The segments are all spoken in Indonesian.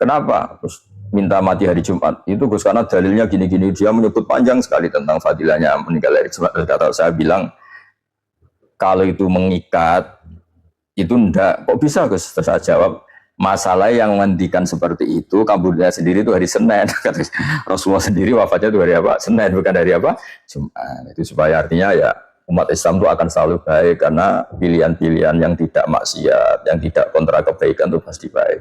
Kenapa? Terus minta mati hari Jumat. Itu Gus karena dalilnya gini-gini. Dia menyebut panjang sekali tentang fadilahnya meninggal hari Jumat. Kata saya bilang, kalau itu mengikat, itu ndak. Kok bisa Gus? Terus saya jawab, masalah yang menghentikan seperti itu, kaburnya sendiri itu hari Senin. Rasulullah sendiri wafatnya itu hari apa? Senin, bukan hari apa? Jumat. Itu supaya artinya ya umat Islam itu akan selalu baik karena pilihan-pilihan yang tidak maksiat, yang tidak kontra kebaikan itu pasti baik.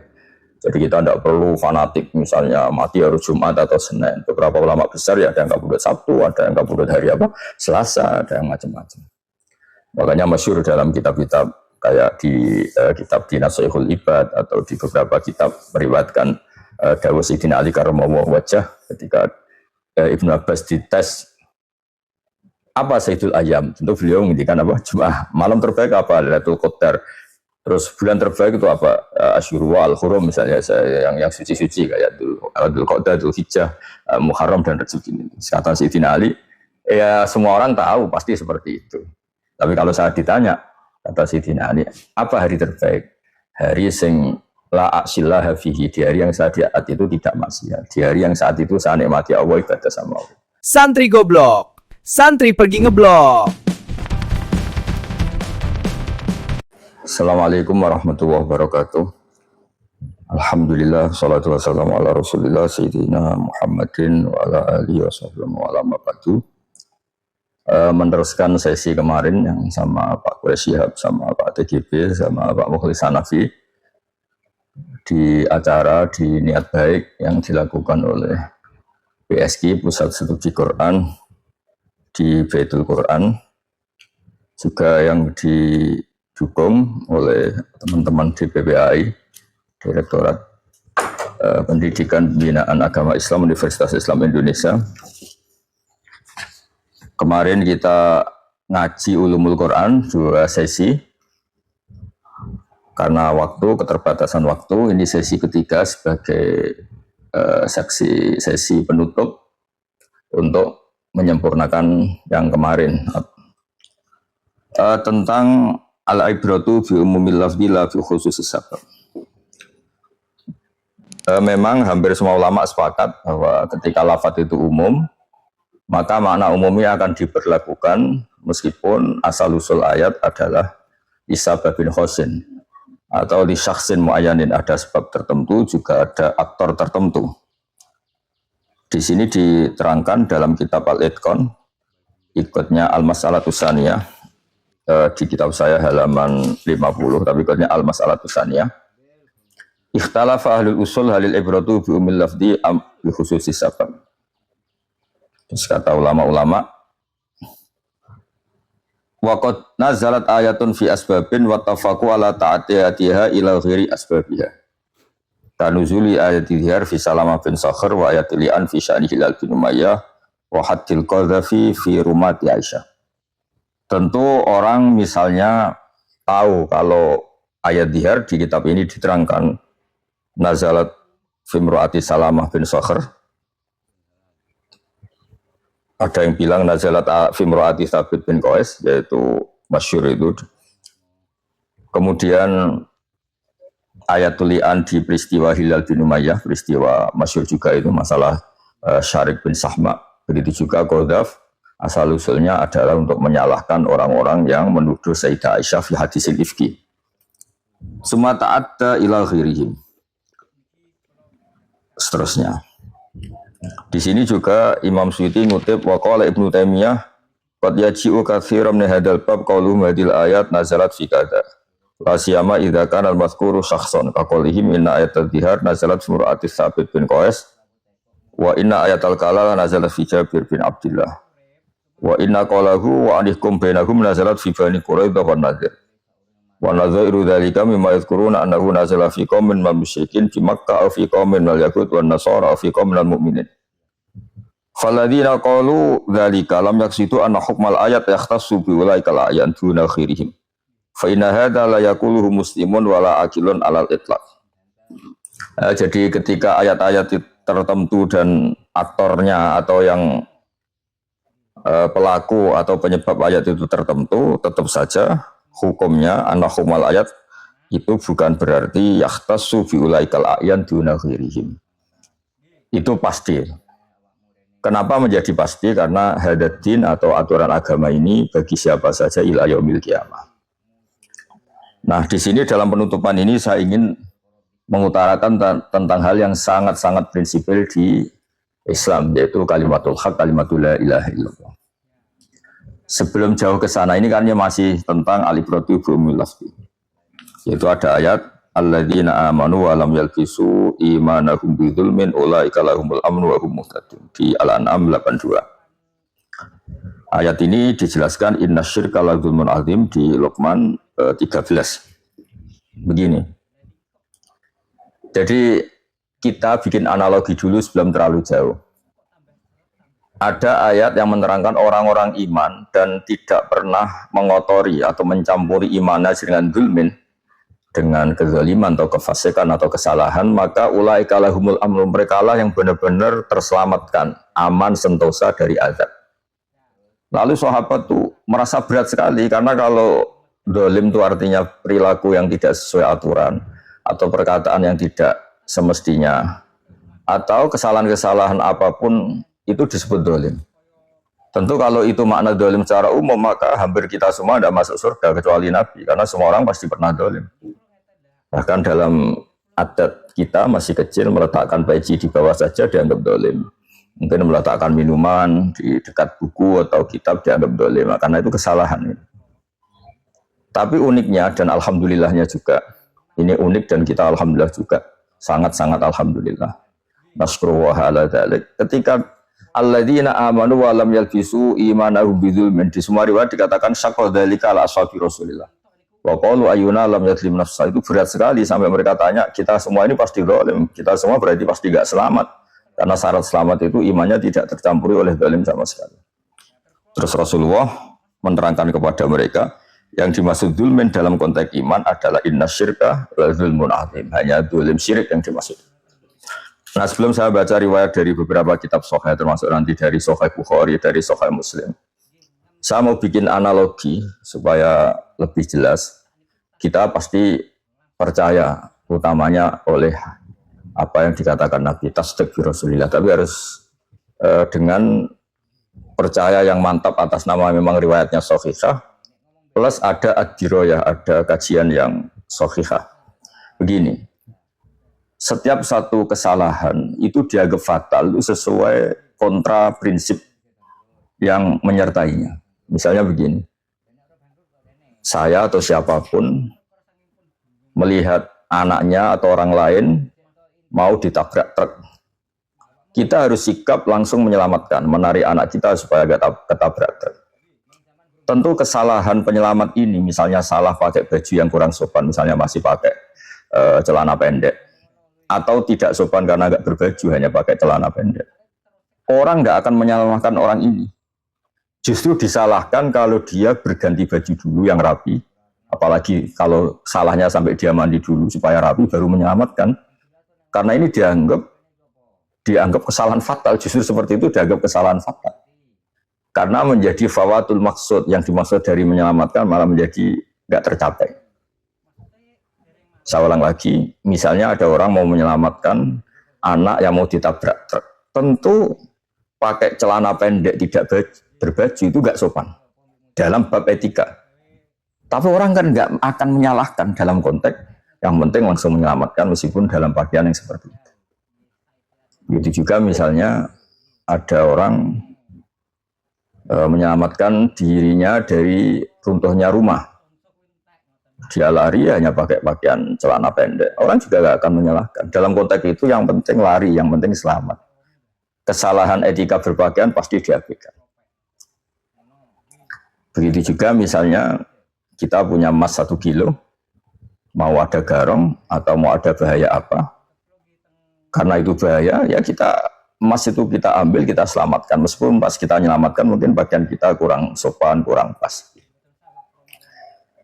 Jadi kita tidak perlu fanatik misalnya mati harus Jumat atau Senin. Beberapa ulama besar ya ada yang kabudut Sabtu, ada yang kabudut hari apa? Selasa, ada yang macam-macam. Makanya masyhur dalam kitab-kitab kayak di kitab di Nasihatul Ibad atau di beberapa kitab meriwayatkan dawuh Sayyidina Ali karramallahu wajhah ketika Ibnu Abbas dites apa Sayyidul Ayyam, tentu beliau menghentikan apa? Cuma malam terbaik apa? Lailatul Qadar. Terus bulan terbaik itu apa? Asyuru wal Hurum misalnya yang suci-suci kayak Dzul Qa'dah, Dzul Hijjah, Muharram dan Rajab ini. Kata Sayyidina Ali, ya semua orang tahu pasti seperti itu. Tapi kalau saya ditanya, kata Sayyidina Ali, apa hari terbaik? Hari sing la aksilah fihi, di hari yang saya diat itu tidak maksiat. Di hari yang saat itu saya nikmati Allah ibadah sama Allah. Santri goblok, santri pergi ngeblok. Assalamualaikum warahmatullahi wabarakatuh. Alhamdulillah, salatu wassalamu ala rasulillah Sayyidina Muhammadin wa ala alihi wa sahbihi wa ala mabadu. Meneruskan sesi kemarin yang sama Pak Quraish Shihab, sama Pak TGB, sama Pak Mukhlis Hanafi di acara di Niat Baik yang dilakukan oleh PSQ, Pusat Studi Quran di Baitul Quran, juga yang didukung oleh teman-teman di PPAI, Direktorat Pendidikan Pembinaan Agama Islam Universitas Islam Indonesia. Kemarin kita ngaji Ulumul Quran 2 sesi. Karena waktu, keterbatasan waktu, ini sesi ketiga sebagai sesi penutup untuk menyempurnakan yang kemarin. Tentang al-ibratu fi umumil lafzi la fi khususis sabab. Memang hampir semua ulama sepakat bahwa ketika lafaz itu umum, maka makna umumnya akan diberlakukan meskipun asal-usul ayat adalah isababin khosin atau di syakhsin muayyanin, ada sebab tertentu, juga ada aktor tertentu. Di sini diterangkan dalam kitab Al-Itqan, ikutnya Al-Mas'alatus Tsaniyah, di kitab saya halaman 50, tapi ikutnya Al-Mas'alatus Tsaniyah. Ikhtalafa ahlul usul halil ibratu bi umil lafdi am bi khususis sabab. Terus kata ulama-ulama, waqad nazalat ayatun fi asbabin wa tafaqu ala ta'atiyatiha ila ghairi asbabiha. Tanuzuli ayati dhihar fi Salamah bin Sakhar wa ayati li'an fi sya'ni Hilal bin Umayyah wa haddil qadhafi fi rumati Aisyah. Tentu orang misalnya tahu kalau ayat dhihar di kitab ini diterangkan nazalat fi imraati Salamah bin Sakhar. Ada yang bilang nazalat fi imraati Tsabit bin Qais, yaitu masyhur itu. Kemudian ayatul li'an di peristiwa Hilal bin Umayyah, peristiwa masyhur juga itu masalah Syarik bin Sahma. Begitu juga qadhaf, asal usulnya adalah untuk menyalahkan orang-orang yang menuduh Sayyidah Aisyah fi hadisil ifki. Summa ta'adda ila ghairihim. Seterusnya. Di sini juga Imam Suyuti ngutip waqala Ibnu Taimiyah qad yaji'u katsiran min hadzal bab qaulum hadil ayat nazalat fi kadza la siyama idza kana al-mazkuru syakhsan ka qaulihim inna ayatal dhihar nazalat fi imraati Tsabit bin Qais wa inna ayatal kalala nazalat fi Jabir bin Abdullah wa inna qalahu wa anihkum bainahum nazalat fi Bani Quraidah wan Nadir wa nazairu dzalika mimma yadhkuruna annahu nazala fi qaumin musyrikin fi Makkah aw fi qaumin al-yahud wan nasara aw fi qaumin al-mu'minin. Falladzina qalu dzalika lam yaqsidu anna hukmal ayat yakhtassu bi ulaikal ayat duna khairihim. Fa inna hadza la yaquluhu muslimun wala aqilun alal itlaq. Jadi ketika ayat-ayat tertentu dan aktornya atau yang pelaku atau penyebab ayat itu tertentu, tetap saja hukumnya anna hukmal ayat itu bukan berarti yahtassu bi ulaikal a'yan duna ghairihim. Itu pasti. Kenapa menjadi pasti? Karena hadatin atau aturan agama ini bagi siapa saja ila yaumil qiyamah. Nah, di sini dalam penutupan ini saya ingin mengutarakan tentang hal yang sangat-sangat prinsipil di Islam, yaitu kalimatul haq, kalimatul la ilaha illallah. Sebelum jauh ke sana ini kan masih tentang alibratu bumil lafzi. Yaitu ada ayat alladzina amanu wa lam yalbisu imanahum bidzulmin ulaika lahumul amnu wa hum muhtadun di Al-An'am 82. Ayat ini dijelaskan innasyirka la dzulmun azim di Luqman 13. Begini. Jadi kita bikin analogi dulu sebelum terlalu jauh. Ada ayat yang menerangkan orang-orang iman dan tidak pernah mengotori atau mencampuri imannya dengan dzulmin, dengan kezaliman atau kefasikan atau kesalahan, maka ulaika lahumul amnu, mereka lah yang benar-benar terselamatkan, aman sentosa dari azab. Lalu sahabat tuh merasa berat sekali, karena kalau zalim itu artinya perilaku yang tidak sesuai aturan atau perkataan yang tidak semestinya atau kesalahan-kesalahan apapun itu disebut zalim. Tentu kalau itu makna zalim secara umum, maka hampir kita semua tidak masuk surga kecuali Nabi, karena semua orang pasti pernah zalim. Bahkan dalam adat kita masih kecil meletakkan peci di bawah saja dianggap zalim. Mungkin meletakkan minuman di dekat buku atau kitab dianggap zalim, karena itu kesalahan. Tapi uniknya dan alhamdulillahnya juga, ini unik dan kita alhamdulillah juga, sangat-sangat alhamdulillah. Naskuru wa ala dzalik. Ketika alladzina amanu wa lam yalbisu imanahum bidzulmin, di semua riwayat dikatakan syaqqa dzalika ala ashabi Rasulillah. Wa qalu ayyuna lam yadlim nafsa, itu berat sekali sampai mereka tanya, kita semua ini pasti zalim, kita semua berarti pasti enggak selamat. Karena syarat selamat itu imannya tidak tercampuri oleh zalim sama sekali. Terus Rasulullah menerangkan kepada mereka, yang dimaksud dzulmin dalam konteks iman adalah innasyirka la dzulmun azim, hanya zalim syirik yang dimaksud. Nah, sebelum saya baca riwayat dari beberapa kitab sahih, termasuk nanti dari Sahih Bukhari, dari Sahih Muslim, saya mau bikin analogi supaya lebih jelas. Kita pasti percaya utamanya oleh apa yang dikatakan Nabi, tasdik bi Rasulillah, tapi harus dengan percaya yang mantap atas nama memang riwayatnya sahihah, plus ada ad-diroyah, ada kajian yang sahihah. Begini, setiap satu kesalahan itu dianggap fatal itu sesuai kontra prinsip yang menyertainya. Misalnya begini, saya atau siapapun melihat anaknya atau orang lain mau ditabrak truk, kita harus sikap langsung menyelamatkan, menarik anak kita supaya gak ketabrak truk. Tentu kesalahan penyelamat ini, misalnya salah pakai baju yang kurang sopan, misalnya masih pakai celana pendek, atau tidak sopan karena gak berbaju, hanya pakai celana pendek, orang gak akan menyalahkan orang ini. Justru disalahkan kalau dia berganti baju dulu yang rapi, apalagi kalau salahnya sampai dia mandi dulu supaya rapi baru menyelamatkan. Karena ini dianggap kesalahan fatal, justru seperti itu dianggap kesalahan fatal. Karena menjadi fawatul maksud, yang dimaksud dari menyelamatkan malah menjadi nggak tercapai. Saya ulang lagi, misalnya ada orang mau menyelamatkan anak yang mau ditabrak truk, tentu pakai celana pendek tidak berbaju itu nggak sopan dalam bab etika. Tapi orang kan nggak akan menyalahkan dalam konteks, yang penting langsung menyelamatkan meskipun dalam pakaian yang seperti itu. Begitu juga misalnya ada orang menyelamatkan dirinya dari runtuhnya rumah, dia lari hanya pakai pakaian celana pendek, orang juga nggak akan menyalahkan. Dalam konteks itu yang penting lari, yang penting selamat. Kesalahan etika berpakaian pasti diabaikan. Begitu juga misalnya kita punya emas 1 kilo, mau ada garong atau mau ada bahaya apa, karena itu bahaya, ya emas itu kita ambil, kita selamatkan. Meskipun pas kita menyelamatkan mungkin bagian kita kurang sopan, kurang pas.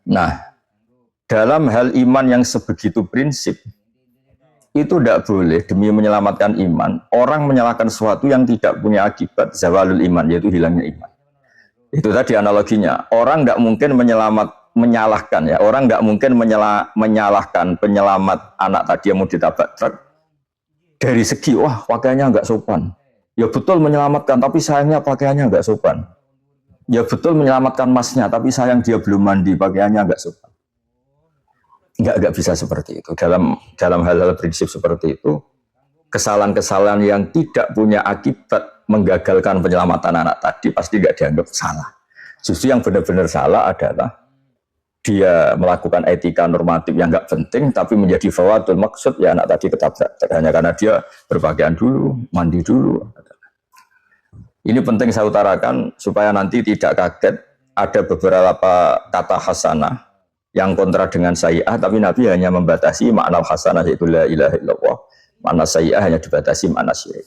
Nah, dalam hal iman yang sebegitu prinsip, itu tidak boleh demi menyelamatkan iman, orang menyalahkan sesuatu yang tidak punya akibat zawalul iman, yaitu hilangnya iman. Itu tadi analoginya, orang tidak mungkin menyalahkan ya. Orang nggak mungkin menyalahkan penyelamat anak tadi yang mau ditabrak truk dari segi wah pakaiannya nggak sopan. Ya betul menyelamatkan, tapi sayangnya pakaiannya nggak sopan. Ya betul menyelamatkan masnya, tapi sayang dia belum mandi, pakaiannya nggak sopan. Nggak bisa seperti itu. Dalam hal-hal prinsip seperti itu, kesalahan-kesalahan yang tidak punya akibat menggagalkan penyelamatan anak tadi pasti nggak dianggap salah. Justru yang benar-benar salah adalah dia melakukan etika normatif yang nggak penting, tapi menjadi fawatul maksud ya anak tadi ketabrak hanya karena dia berpakaian dulu, mandi dulu. Ini penting saya utarakan supaya nanti tidak kaget ada beberapa kata hasanah yang kontra dengan sayyi'ah, tapi Nabi hanya membatasi makna hasanah yaitu la ilaha illallah. Makna sayyi'ah hanya dibatasi makna syirik.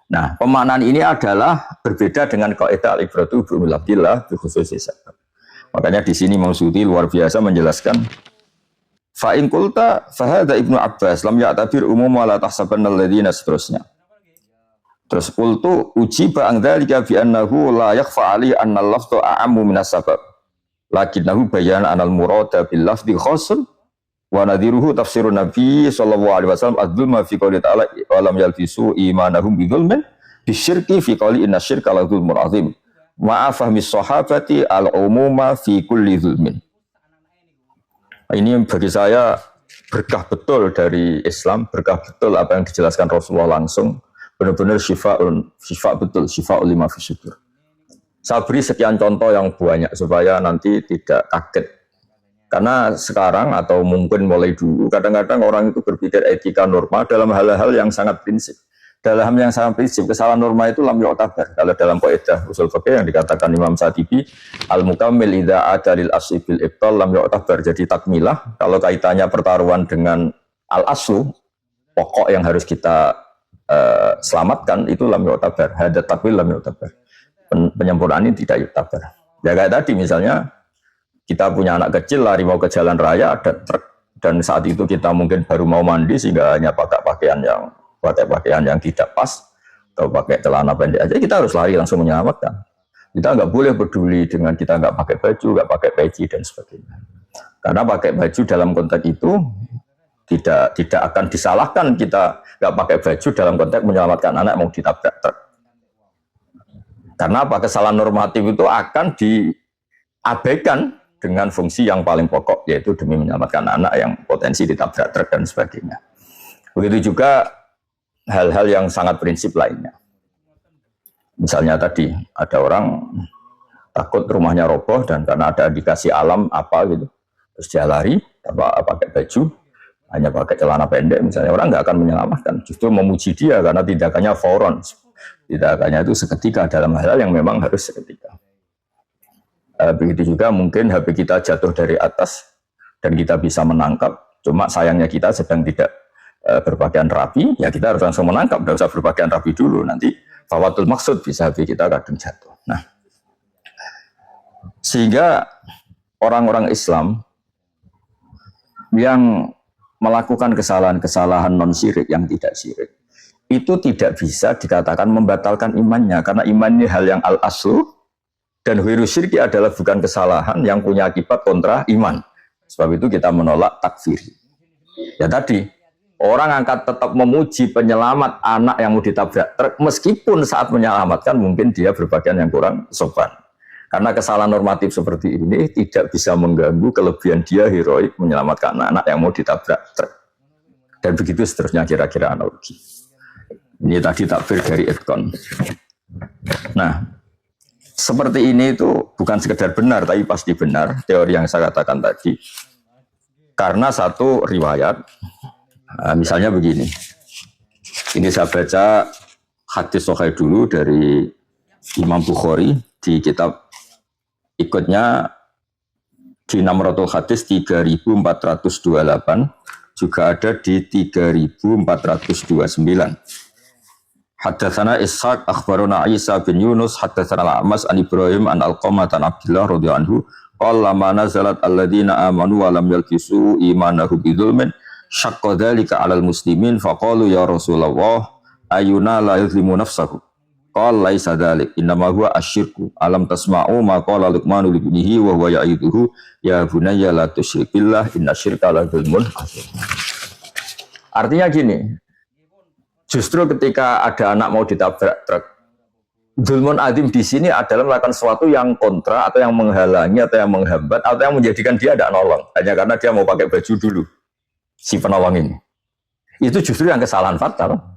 Nah, pemaknaan ini adalah berbeda dengan kaidah al-ibratu bi umumillah bi khususi sabab. Makanya di sini Imam Suyuti luar biasa menjelaskan fa in qulta fa hadza Ibnu Abbas lam ya'tabir umum wa la tahsabanna alladziina seterusnya. Terus qultu ujiba an dzalika bi annahu la yakhfa 'alaihi anna al-lafdhu a'ammu min as-sabab. Lakinnahu bayana anal murada bil lafdhi khassun wa nadhiruhu tafsirun Nabi sallallahu alaihi wasallam adzulma fi qouli ta'ala wa lam yalbisu imanahum bidzulmin bisyirki fi qouli inna syirka la dzulmun azim wa afahmi sahabati al-umuma fi kulli dzulmin. Ini bagi saya berkah betul dari Islam, berkah betul apa yang dijelaskan Rasulullah langsung, benar-benar syifa betul, syifa lima fi sudur. Saya beri sekian contoh yang banyak supaya nanti tidak kaget. Karena sekarang atau mungkin mulai dulu, kadang-kadang orang itu berpikir etika norma dalam hal-hal yang sangat prinsip. Dalam hal yang sangat prinsip, kesalahan norma itu lam yu'tabar. Kalau dalam kaidah usul fikih yang dikatakan Imam Shatibi, al-mukammil idza adalil asli bil ibtal lam yu'tabar. Jadi takmilah, kalau kaitannya pertaruhan dengan al-aslu, pokok yang harus kita selamatkan, itu lam yu'tabar. Hadat takwil lam yu'tabar. Penyempurnaan ini tidak yuktabar. Ya kayak tadi misalnya kita punya anak kecil lari mau ke jalan raya ada truk dan saat itu kita mungkin baru mau mandi sehingga hanya pakai pakaian yang tidak pas atau pakai celana pendek aja kita harus lari langsung menyelamatkan. Kita nggak boleh peduli dengan kita nggak pakai baju, nggak pakai peci dan sebagainya. Karena pakai baju dalam konteks itu tidak akan disalahkan kita nggak pakai baju dalam konteks menyelamatkan anak yang mau ditabrak truk. Karena apa? Kesalahan normatif itu akan diabaikan dengan fungsi yang paling pokok, yaitu demi menyelamatkan anak yang potensi ditabrak truk dan sebagainya. Begitu juga hal-hal yang sangat prinsip lainnya. Misalnya tadi, ada orang takut rumahnya roboh dan karena ada indikasi alam apa gitu, terus dia lari, tanpa pakai baju, hanya pakai celana pendek, misalnya orang nggak akan menyelamatkan, justru memuji dia karena tindakannya fauron. Tindakannya itu seketika dalam hal yang memang harus seketika. Begitu juga mungkin HP kita jatuh dari atas dan kita bisa menangkap, cuma sayangnya kita sedang tidak berpakaian rapi, ya kita harus langsung menangkap, tidak usah berpakaian rapi dulu, nanti fawatul maksud bisa HP kita kadang jatuh. Nah, sehingga orang-orang Islam yang melakukan kesalahan-kesalahan non syirik yang tidak syirik itu tidak bisa dikatakan membatalkan imannya, karena iman ini hal yang al-aslu dan ghairu syirki adalah bukan kesalahan yang punya akibat kontra iman. Sebab itu kita menolak takfir. Ya tadi, orang akan tetap memuji penyelamat anak yang mau ditabrak truk meskipun saat menyelamatkan mungkin dia berpakaian yang kurang sopan. Karena kesalahan normatif seperti ini tidak bisa mengganggu kelebihan dia heroik menyelamatkan anak yang mau ditabrak truk. Dan begitu seterusnya kira-kira analogi. Ini tadi takfir dari Ibn. Nah, seperti ini itu bukan sekedar benar, tapi pasti benar teori yang saya katakan tadi. Karena satu riwayat, misalnya begini. Ini saya baca hadis sahih dulu dari Imam Bukhari di kitab ikutnya di Namratul Hadis 3428, juga ada di 3429. Haddatsana Ishaq akhbarana Isa bin Yunus haddatsana Al-A'mas an Ibrahim an Alqamah an Abdullah radhiyallahu anhu qala ma nazalat alladziina aamanu wa lam yalbisu iimanahu bidzulmin syaqqa dzalika 'alal muslimin faqalu ya Rasulullah ayyuna la yuzlimu nafsahu Qala laisa dzalik innama huwa asyirku alam tasma'u ma qala Luqmanu li ibnihi wa huwa ya'iduhu ya bunayya la tusyrik billah innasyirka la dzulmun adzim. Artinya gini, justru ketika ada anak mau ditabrak truk, dzulmun adzim di sini adalah melakukan sesuatu yang kontra atau yang menghalangi atau yang menghambat atau yang menjadikan dia tidak nolong hanya karena dia mau pakai baju dulu si penolong ini. Itu justru yang kesalahan fatal.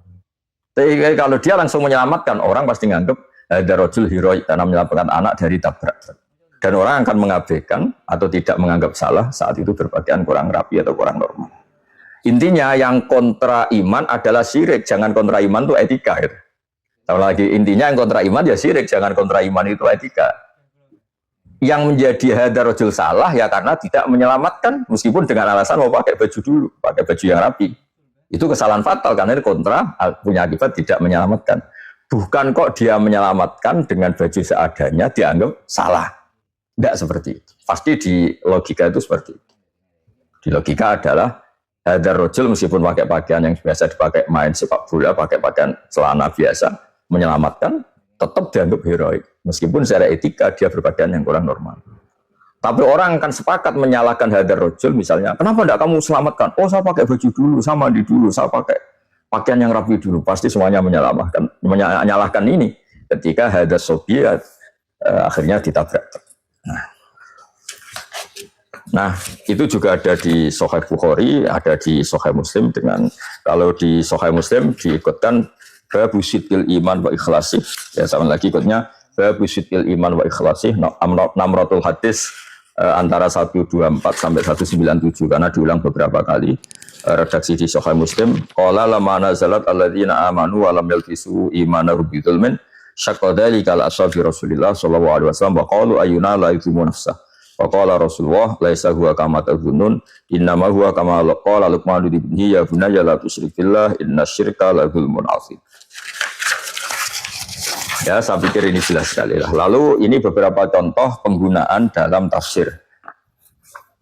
Tapi kalau dia langsung menyelamatkan, orang pasti nganggep ada rojul heroik karena menyelamatkan anak dari tabrak. Dan orang akan mengabaikan atau tidak menganggap salah saat itu berpakaian kurang rapi atau kurang normal. Intinya yang kontra iman adalah syirik, jangan kontra iman itu etika. Gitu. Kalau lagi intinya yang kontra iman ya syirik, jangan kontra iman itu etika. Yang menjadi hadar rojul salah ya karena tidak menyelamatkan, meskipun dengan alasan mau pakai baju dulu, pakai baju yang rapi. Itu kesalahan fatal karena ini kontra punya akibat tidak menyelamatkan. Bukan kok dia menyelamatkan dengan baju seadanya dianggap salah. Tidak seperti itu. Pasti di logika itu seperti itu. Di logika adalah hadar rojul meskipun pakai pakaian yang biasa dipakai main sepak bola, pakai pakaian celana biasa, menyelamatkan tetap dianggap heroik. Meskipun secara etika dia berpakaian yang kurang normal. Tapi orang akan sepakat menyalahkan hadar rojul misalnya, kenapa tidak kamu selamatkan? Oh saya pakai baju dulu, saya mandi dulu, saya pakai pakaian yang rapi dulu. Pasti semuanya menyalahkan ini ketika hadar sobiat akhirnya ditabrak. Nah itu juga ada di Sahih Bukhari, ada di Sahih Muslim dengan kalau di Sahih Muslim diikutkan babu sidqil iman wa ikhlasi. Ya sama lagi ikutnya babu sidqil iman wa ikhlasi. Namratul hadis antara 124 sampai 197 karena diulang beberapa kali redaksi di Sahih Muslim. Qala lamma nazalat alladzina amanu wa lam yalbisu imanahum bidzulmin syaqqa dzalika ala ashabi Rasulillah sallallahu alaihi wasallam wa qalu ayyuna la yuzlimu nafsah. Wa qala Rasulullah laisa huwa kama tadhunnun innama huwa kama qala Luqman li ibnihi ya bunayya la tusyrik billah innasyirka la dzulmun adzim. Ya, saya pikir ini jelas sekali lah. Lalu ini beberapa contoh penggunaan dalam tafsir.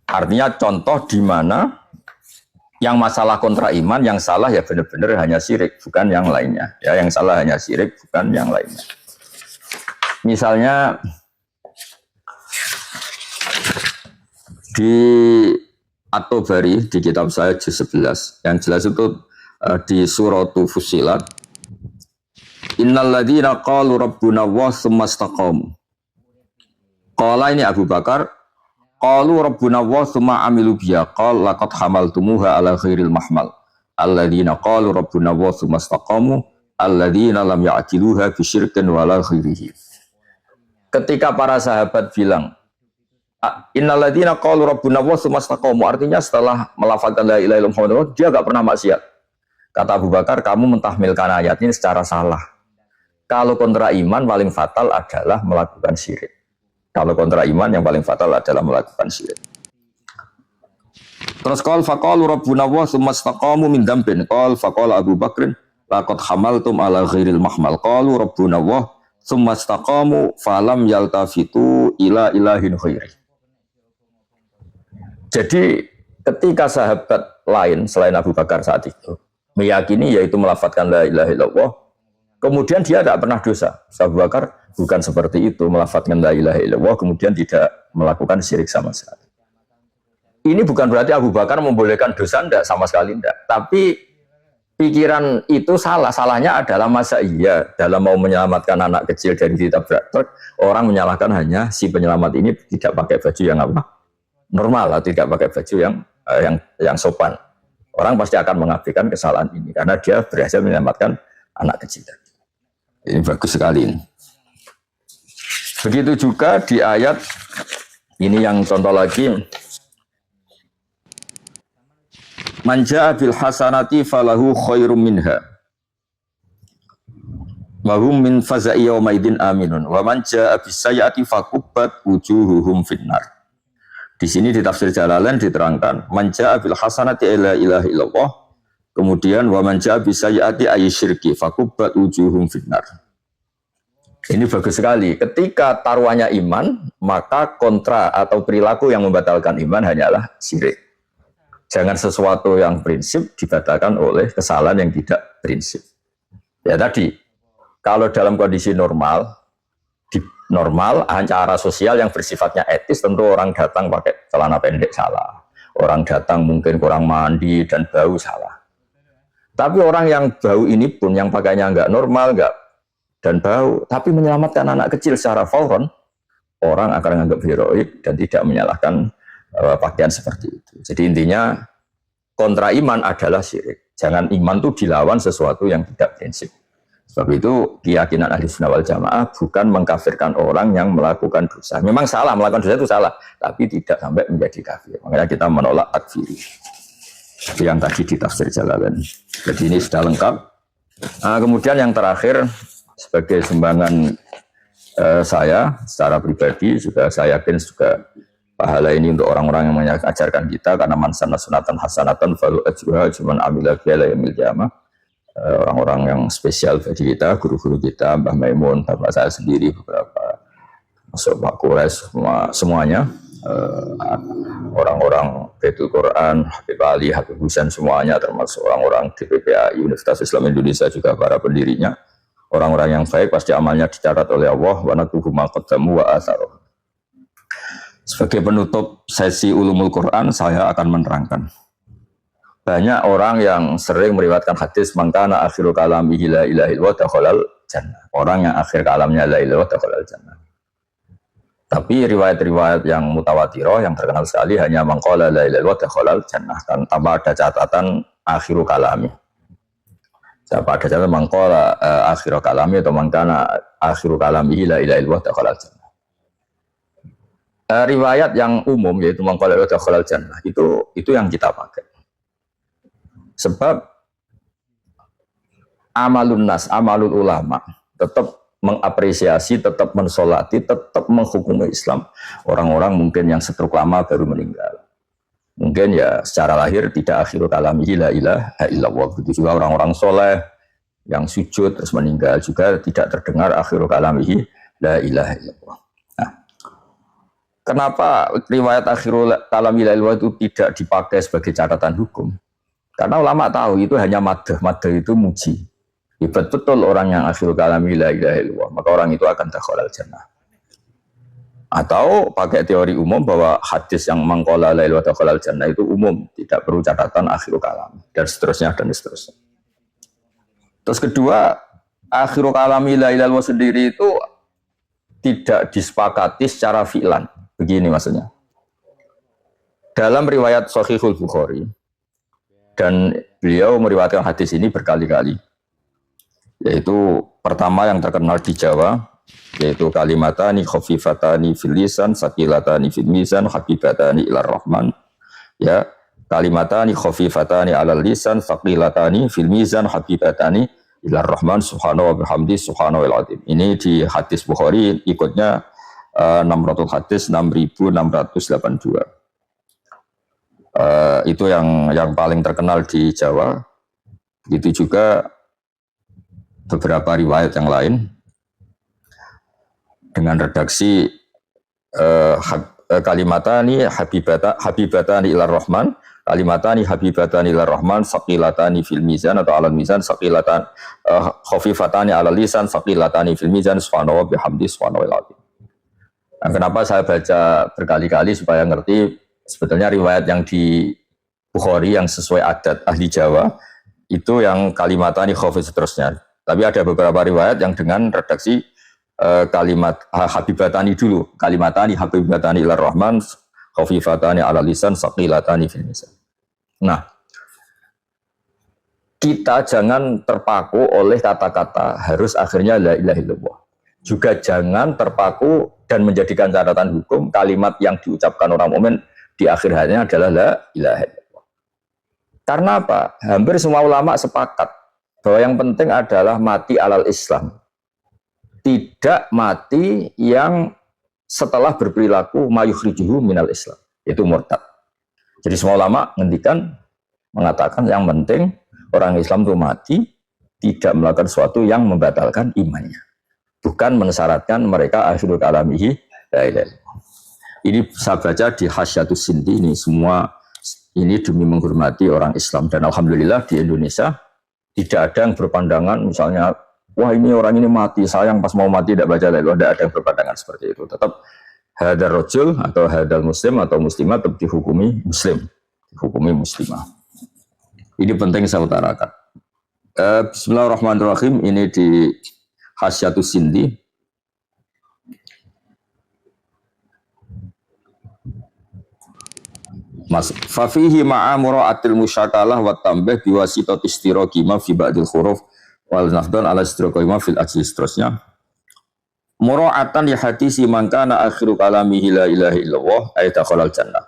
Artinya contoh di mana yang masalah kontra iman, yang salah ya benar-benar hanya syirik, bukan yang lainnya. Ya, yang salah hanya syirik, bukan yang lainnya. Misalnya di At-Tabari di kitab saya juz 11, yang jelas itu di suratu Fussilat. Innal ladzina qalu rabbuna Allah tsumma istaqamu. Qala ini Abu Bakar, qalu rabbuna Allah tsumma amilu biha, qala laqad hamaltumuha ala khairil mahmal. Alladzina qalu rabbuna Allah tsumma istaqamu, alladzina lam ya'tiluha bi syirkin wala khairihi. Ketika para sahabat bilang, innal ladzina qalu rabbuna Allah tsumma istaqamu, artinya setelah melafazkan la ilaha illallah dia enggak pernah maksiat. Kata Abu Bakar, kamu mentahmilkan ayat ini secara salah. Kalau kontra iman paling fatal adalah melakukan syirik. Kalau kontra iman yang paling fatal adalah melakukan syirik. Terus qala faqalu rabbuna wa tsumma istaqamu min dzambin. Qala faqala Abu Bakrin laqad hamaltum ala ghairil mahmal. Qalu rabbuna wa tsumma istaqamu falam yaltafitu ila ilahin ghairi. Jadi ketika sahabat lain selain Abu Bakar saat itu meyakini yaitu melafadzkan la ilaha illallah, kemudian dia tidak pernah dosa. Abu Bakar bukan seperti itu, melafadzkan la ilaha illallah kemudian tidak melakukan syirik sama sekali. Ini bukan berarti Abu Bakar membolehkan dosa, tidak, sama sekali tidak. Tapi pikiran itu salah. Salahnya adalah masa iya dalam mau menyelamatkan anak kecil dari ditabrak truk, orang menyalahkan hanya si penyelamat ini tidak pakai baju yang apa? Normal, atau tidak pakai baju yang sopan. Orang pasti akan mengabaikan kesalahan ini karena dia berhasil menyelamatkan anak kecil. Ini bagus sekali ini. Begitu juga di ayat ini yang contoh lagi. Man jaa bil hasanati falahu khairum minha. Wa hum min faza'i yaumaidin aminun. Wa man jaa bis sayyi'ati fakubbat wujuhuhum finnar. Di sini di tafsir Jalalain diterangkan man jaa bil hasanati la ilaha illallah. Kemudian wa man jaa bis sayyi'ati ayyisyirki fakubbat wujuhum finnar. Ini bagus sekali. Ketika taruhannya iman, maka kontra atau perilaku yang membatalkan iman hanyalah syirik. Jangan sesuatu yang prinsip dibatalkan oleh kesalahan yang tidak prinsip. Ya tadi, kalau dalam kondisi normal, di normal acara sosial yang bersifatnya etis tentu orang datang pakai celana pendek salah. Orang datang mungkin kurang mandi dan bau salah. Tapi orang yang bau ini pun yang pakainya nggak normal, nggak dan bau, tapi menyelamatkan anak kecil secara fauron, orang akan menganggap heroik dan tidak menyalahkan pakaian seperti itu. Jadi intinya kontra iman adalah syirik. Jangan iman itu dilawan sesuatu yang tidak prinsip. Sebab itu keyakinan ahli sunnah wal jamaah bukan mengkafirkan orang yang melakukan dosa. Memang salah, melakukan dosa itu salah, tapi tidak sampai menjadi kafir. Makanya kita menolak takfiri. Itu yang tadi di tafsir Jalalain. Jadi ini sudah lengkap. Nah, kemudian yang terakhir sebagai sumbangan saya secara pribadi juga saya yakin juga pahala ini untuk orang-orang yang mengajarkan kita, karena man sanna sunatan hasanatan falahu ajruha cuman amila biha yaumil qiyamah. Orang-orang yang spesial bagi kita, guru-guru kita, Mbah Maimun, bapak saya sendiri, beberapa masuk Pak Kures, semuanya orang-orang Baitul Quran, Habib Ali, Habib Husain, semuanya termasuk orang-orang DPPAI Universitas Islam Indonesia juga para pendirinya, orang-orang yang baik pasti amalnya dicatat oleh Allah. Wa natuhu ma qaddamu wa atharuh. Sebagai penutup sesi ulumul Quran, saya akan menerangkan. Banyak orang yang sering meriwayatkan hadis mangkana akhiru kalamihi la ilaha illallah dakhalal jannah. Orang yang akhir kalamnya la ilaha illallah dakhalal jannah. Tapi riwayat-riwayat yang mutawatirah yang terkenal sekali hanya mangqala la ilaha illallah dakhalal jannah, kan tanpa ada catatan akhiru kalami. Tanpa ada catatan mangqala akhiru kalami atau mangkana akhiru kalamihi la ilaha illallah dakhalal jannah. Riwayat yang umum yaitu mangqala la ilaha illallah dakhalal jannah itu yang kita pakai. Sebab amalun nas, amalul ulama tetap mengapresiasi, tetap mensolati, tetap menghukumi Islam orang-orang mungkin yang setruk lama baru meninggal. Mungkin ya secara lahir tidak akhiru kalamihi la ilaha illallah. Begitu juga orang-orang soleh yang sujud terus meninggal juga tidak terdengar akhiru kalamihi la ilaha illallah. Nah, kenapa riwayat akhiru kalamihi la ilaha itu tidak dipakai sebagai catatan hukum? Karena ulama tahu itu hanya madah itu muji. Hebat betul orang yang akhirul kalami la ilaha illallah, maka orang itu akan dakhalal jannah. Atau pakai teori umum bahwa hadis yang mangqala la ilaha dakhalal jannah itu umum, tidak perlu catatan akhirul kalami dan seterusnya dan seterusnya. Terus kedua, akhirul kalami la ilaha illallah sendiri itu tidak disepakati secara fi'lan. Begini maksudnya. Dalam riwayat Sahihul Bukhari, dan beliau meriwayatkan hadis ini berkali-kali. Yaitu pertama yang terkenal di Jawa, yaitu kalimatani khafifatani fil lisan, saqilatani fil mizan, habibatani ilar rahman. Ya, kalimatani khafifatani alal lisan, saqilatani fil mizan, habibatani ilar rahman, subhanahu wa bihamdi, subhanahu wal azim. Ini di hadis Bukhari, ikutnya 600 hadis 6682. Itu yang paling terkenal di Jawa. Itu juga beberapa riwayat yang lain dengan redaksi kalimatani habibatani ilar rahman, kalimatani habibatani ilar rahman, saqilatani fil mizan atau alal mizan, saqilatan khafifatani alal lisan, saqilatani fil mizan, subhanahu wa bihamdi, subhanahu wa ta'ala. Nah, kenapa saya baca berkali-kali supaya ngerti. Sebetulnya riwayat yang di Bukhari yang sesuai adat ahli Jawa itu yang kalimatani khafif seterusnya. Tapi ada beberapa riwayat yang dengan redaksi kalimat habibatani dulu. Kalimatani habibatani ilar rahman, khafifatani ala lisan, saqilatani fil mizan. Nah, kita jangan terpaku oleh kata-kata harus akhirnya la ilaha illallah. Juga jangan terpaku dan menjadikan catatan hukum kalimat yang diucapkan orang mukmin di akhir hayatnya adalah la ilaha illallah. Karena apa? Hampir semua ulama sepakat bahwa yang penting adalah mati alal Islam. Tidak mati yang setelah berperilaku mayukhrijuhu minal Islam, itu murtad. Jadi semua ulama ngendikan mengatakan yang penting orang Islam itu mati tidak melakukan sesuatu yang membatalkan imannya. Bukan mensyaratkan mereka akhirul kalamihi la ilaha illallah. Ini saya baca di Hasyatus Sindi ini semua ini demi menghormati orang Islam dan alhamdulillah di Indonesia tidak ada yang berpandangan misalnya wah ini orang ini mati, sayang pas mau mati tidak baca la ilaha illallah, tidak ada yang berpandangan seperti itu. Tetap hadar rojul atau hadal muslim atau muslimah tetap dihukumi muslim, dihukumi muslimah. Ini penting saya utarakan. Bismillahirrahmanirrahim, ini di Hasyatus Sindi. Mas, fafihi ma'amura'atil musyakalah wa tambih biwasitati istiraqima fi ba'dil huruf wal nafdan ala istiraqima fil ajli seterusnya. Mura'atan li hadisi man kana akhiru kalamihi la ilaha illallah ay dakhalal jannah.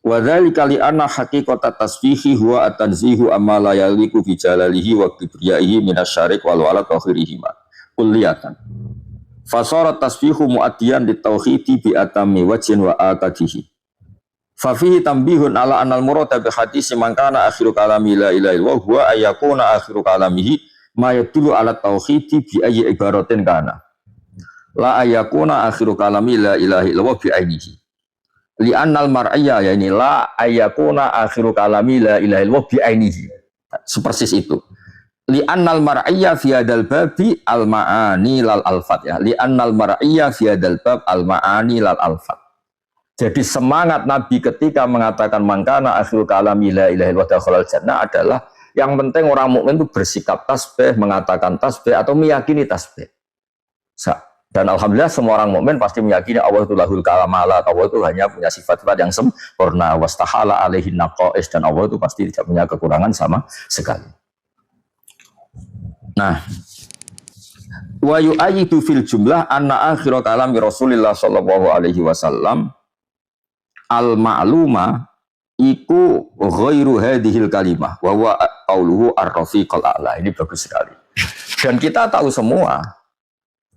Wa dzalika li anna haqiqata tasbihi huwa at-tanzihu amma la yaliqu bi jalalihi wa kibriyaihi minasyarik wal walad wa khirihima kulliyatan. Fasara tasbihu muaddiyan lit tauhidi bi atami wajhin wa akadihi. Fafihi tambihun ala anal murada bi hadisi man kana akhiru kalami la ilaha illallah huwa ayyakuna akhiru kalamihi ma yadullu ala tauhidi bi ayyi ibaratin kana la ayyakuna akhiru kalami la ilaha illallah bi ainihi li annal mar'iyya ya ini la ayyakuna akhiru kalami la ilaha illallah bi ainihi sepersis itu li annal mar'iyya fi hadzal babi al ma'ani lal alfat ya li annal mar'iyya fi hadzal bab al ma'ani lal alfat. Jadi semangat Nabi ketika mengatakan mangkana akhirul kalami la ilaha illallah dakhalal jannah adalah yang penting orang mukmin itu bersikap tasbih, mengatakan tasbih atau meyakini tasbih. Dan alhamdulillah semua orang mukmin pasti meyakini Allah itu lahul kalamala, Allah itu hanya punya sifat-sifat yang sempurna, wastahala alaihi naqais, dan Allah itu pasti tidak punya kekurangan sama sekali. Nah, wa yu'ayyidu fil jumlah anna akhir kalami Rasulullah sallallahu alaihi wasallam al-ma'luma iku ghairu hadhil kalimah wa huwa qauluhu ar-rafiqal a'la. Ini bagus sekali. Dan kita tahu semua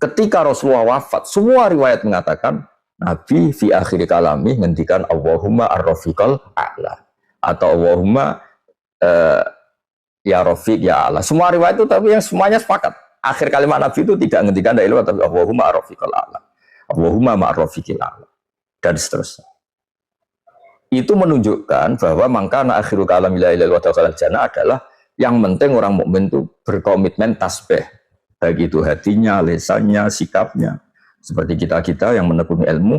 ketika Rasulullah wafat, semua riwayat mengatakan Nabi fi akhir kalami ngendikan Allahumma ar-rafiqal a'la atau Allahumma ya rafiq ya a'la. Semua riwayat itu tapi yang semuanya sepakat. Akhir kalimat Nabi itu tidak ngendikan la ilaha tapi Allahumma ar-rafiqal a'la. Allahumma ma'ar-rafiqil a'la. Dan seterusnya. Itu menunjukkan bahwa mangkana akhiru kalam la ilaha illallah dakhalal jannah adalah yang penting orang mukmin itu berkomitmen tasbih, baik itu hatinya, lisannya, sikapnya. Seperti kita yang menekuni ilmu,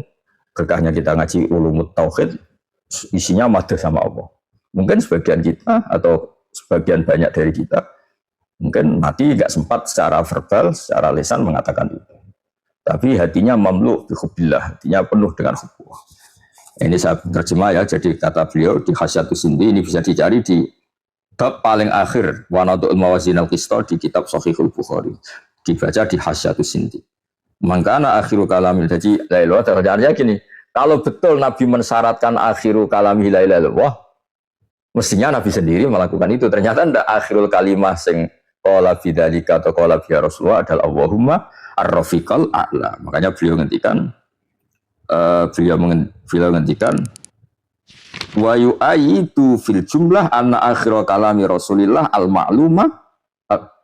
berkahnya kita ngaji ulumut tauhid, isinya madah sama Allah. Mungkin sebagian kita atau sebagian banyak dari kita mungkin mati nggak sempat secara verbal, secara lisan mengatakan itu. Tapi hatinya mamlu bi hubbillah, hatinya penuh dengan hubbillah. Ini saya terjemah ya, jadi kata beliau di Hasyatus Sindi ini bisa dicari di bab paling akhir Wanatul Mawazin al-Qista di kitab Sahihul Bukhari, dibaca di Hasyatus Sindi. Mangkana akhiru kalamil, jadi la ilaha illallah gini, kalau betul Nabi mensyaratkan akhiru kalamil la ilaha illallah, mestinya Nabi sendiri melakukan itu. Ternyata ndak akhirul kalimah sing qala bidzalika atau qala bi Rasulullah adalah Allahumma ar-rafiqal a'la. Makanya beliau ngendikan beliau menghentikan wa yu'ayidu fil jumlah anna akhir kalami Rasulillah al-ma'lumah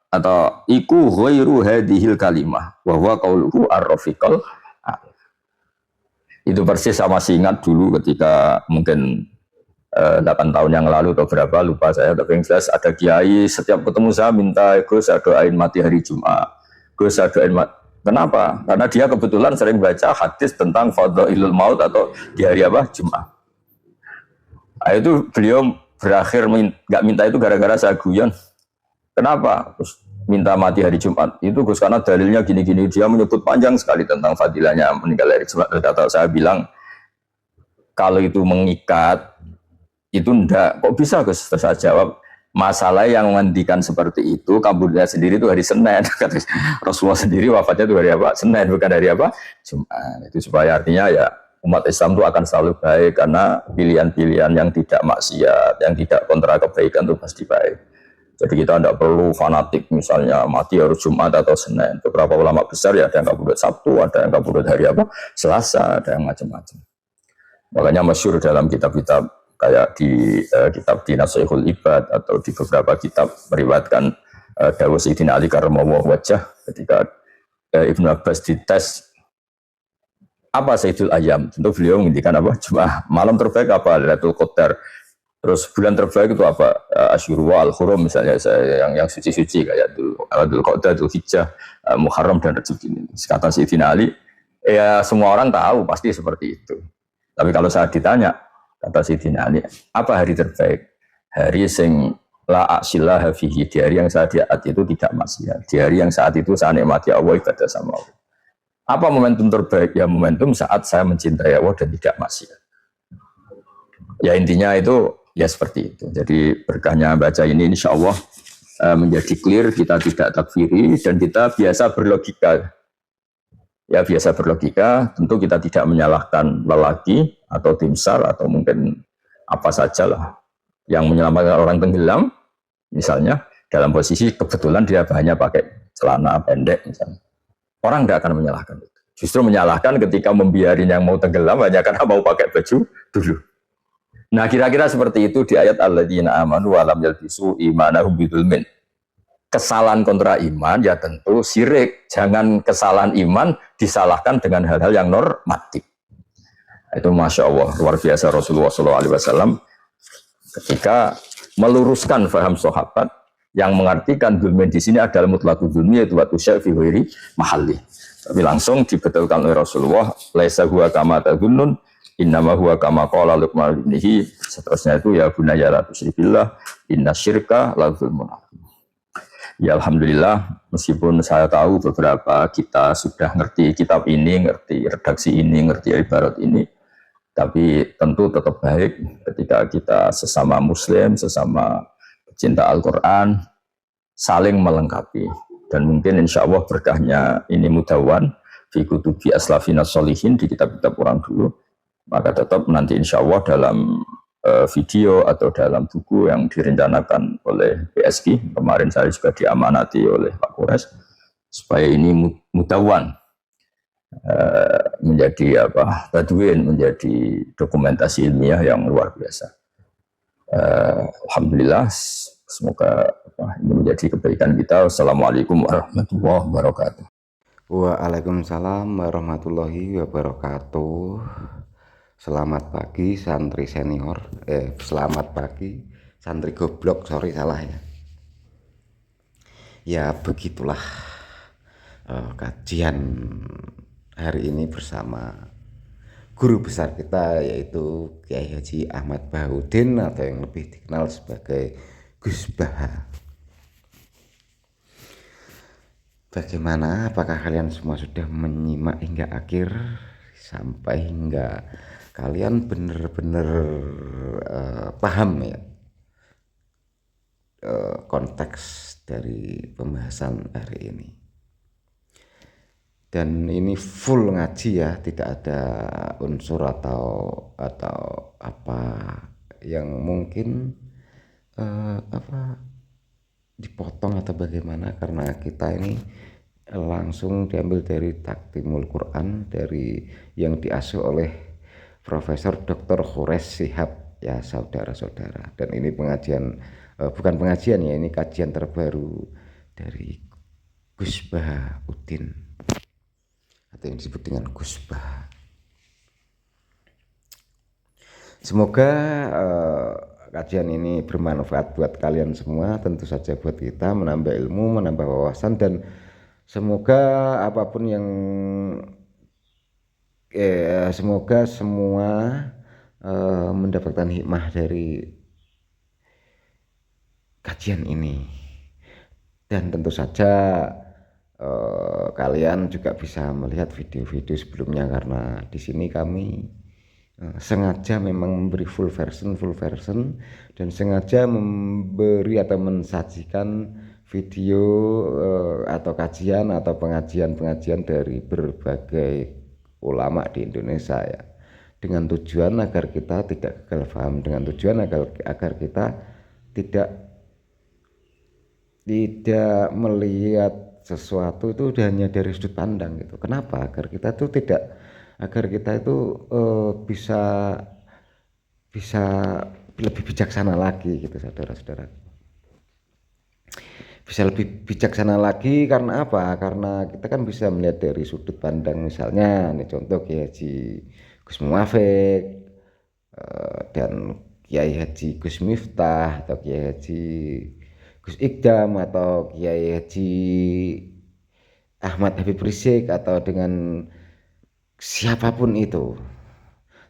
atau iku ghairu hadhil kalimah wa huwa qauluhu ar-rafiqal. Itu persis sama masih ingat dulu ketika mungkin 8 tahun yang lalu atau berapa lupa saya, tapi yang jelas ada kiai setiap ketemu saya minta Gus doain mati hari Jumat, Gus doain mati. Kenapa? Karena dia kebetulan sering baca hadis tentang fadhailul maut atau di hari apa? Jumat. Nah, itu beliau berakhir nggak minta itu gara-gara saya guyon. Kenapa? Terus minta mati hari Jumat. Itu Gus karena dalilnya gini-gini. Dia menyebut panjang sekali tentang fadilahnya meninggal hari Jumat. Kata saya bilang kalau itu mengikat itu ndak. Kok bisa Gus? Terus saya jawab, masalah yang menghentikan seperti itu, kabulnya sendiri itu hari Senin. Rasulullah sendiri wafatnya itu hari apa? Senin, bukan hari apa? Jumat. Itu supaya artinya ya umat Islam itu akan selalu baik karena pilihan-pilihan yang tidak maksiat, yang tidak kontra kebaikan itu pasti baik. Jadi kita tidak perlu fanatik misalnya mati harus Jumat atau Senin. Beberapa ulama besar ya ada yang kabudut Sabtu, ada yang kabudut hari apa? Selasa, ada yang macam-macam. Makanya masyhur dalam kitab-kitab kayak di kitab di Nasihatul Ibad atau di beberapa kitab meriwayatkan dawuh Sayyidina Ali karramallahu wajhah ketika Ibnu Abbas dites apa Sayyidul Ayyam, tentu beliau menghentikan apa? Cuma malam terbaik apa? Lailatul Qadar. Terus bulan terbaik itu apa? Asyuru wal Hurum misalnya saya yang suci-suci kayak Dzul Qa'dah, Dzulhijjah, Muharram dan Rajab ini. Kata Sayyidina Ali, ya semua orang tahu pasti seperti itu. Tapi kalau saya ditanya, kata Sayyidina Ali, apa hari terbaik? Hari sing la aksilah fihi, di hari yang saya diat itu tidak maksiat. Di hari yang saat itu saya nikmati Allah, ibadah sama Allah. Apa momentum terbaik? Ya momentum saat saya mencintai Allah dan tidak maksiat. Ya intinya itu ya seperti itu. Jadi berkahnya baca ini insya Allah menjadi clear, kita tidak takfiri dan kita biasa berlogika. Ya biasa berlogika, tentu kita tidak menyalahkan lelaki atau tim SAR atau mungkin apa sajalah yang menyelamatkan orang tenggelam, misalnya dalam posisi kebetulan dia hanya pakai celana pendek misalnya. Orang tidak akan menyalahkan itu. Justru menyalahkan ketika membiarin yang mau tenggelam hanya karena mau pakai baju dulu. Nah kira-kira seperti itu di ayat alladzina amanu wa lam yalbisu imanahum bidzulmin. Kesalahan kontra iman ya tentu syirik. Jangan kesalahan iman disalahkan dengan hal-hal yang normatif. Itu Masya Allah luar biasa Rasulullah SAW ketika meluruskan faham sahabat yang mengartikan dzulmin di sini adalah mutlaqul dzulmi, yaitu watu syai' fi ghairi mahalli. Tapi langsung dibetulkan oleh Rasulullah, laisa huwa kama tadzunnun innama huwa kama qala Luqman ibnihi. Seterusnya itu ya bunayya la tusyrik billah innasyirka la dzulmun adzim. Ya alhamdulillah, meskipun saya tahu beberapa kita sudah ngerti kitab ini, ngerti redaksi ini, ngerti ibarat ini, tapi tentu tetap baik ketika kita sesama muslim, sesama pecinta Al-Quran saling melengkapi. Dan mungkin insya Allah berkahnya ini mudawwan fi kutubi aslafina sholihin, di kitab-kitab orang dulu, maka tetap nanti insya Allah dalam video atau dalam buku yang direncanakan oleh PSG, kemarin saya juga diamanati oleh Pak Kores, supaya ini mudawwan, menjadi apa, tadwin, menjadi dokumentasi ilmiah yang luar biasa. Alhamdulillah, semoga ini menjadi kebaikan kita. Wassalamualaikum warahmatullahi wabarakatuh. Waalaikumsalam warahmatullahi wabarakatuh. Selamat pagi santri senior, selamat pagi santri goblok, sorry salah ya. Ya begitulah kajian hari ini bersama guru besar kita, yaitu Kiai Haji Ahmad Bahaudin atau yang lebih dikenal sebagai Gus Baha. Bagaimana? Apakah kalian semua sudah menyimak hingga akhir, sampai hingga kalian benar-benar paham ya konteks dari pembahasan hari ini? Dan ini full ngaji ya, tidak ada unsur atau apa yang mungkin dipotong atau bagaimana, karena kita ini langsung diambil dari Taktimul Quran, dari yang diasuh oleh Profesor Dr. Kores Shihab ya saudara-saudara. Dan ini pengajian, bukan pengajian ya, ini kajian terbaru dari Gus Bahaudin atau yang disebut dengan Gus Bah. Semoga kajian ini bermanfaat buat kalian semua, tentu saja buat kita, menambah ilmu, menambah wawasan, dan semoga apapun yang semoga semua mendapatkan hikmah dari kajian ini. Dan tentu saja kalian juga bisa melihat video-video sebelumnya, karena di sini kami sengaja memang memberi full version dan sengaja memberi atau mensajikan video atau kajian atau pengajian dari berbagai ulama di Indonesia ya, dengan tujuan agar kita tidak gagal paham, dengan tujuan agar kita tidak melihat sesuatu itu hanya dari sudut pandang gitu. Kenapa? Agar kita itu bisa lebih bijaksana lagi gitu, saudara-saudara. Bisa lebih bijaksana lagi karena apa? Karena kita kan bisa melihat dari sudut pandang, misalnya ini contoh Kiai Haji Gus Muwafiq dan Kiai Haji Gus Miftah atau Kiai Haji Gus Ikdam atau Kiai Haji Ahmad Habib Rizik atau dengan siapapun itu,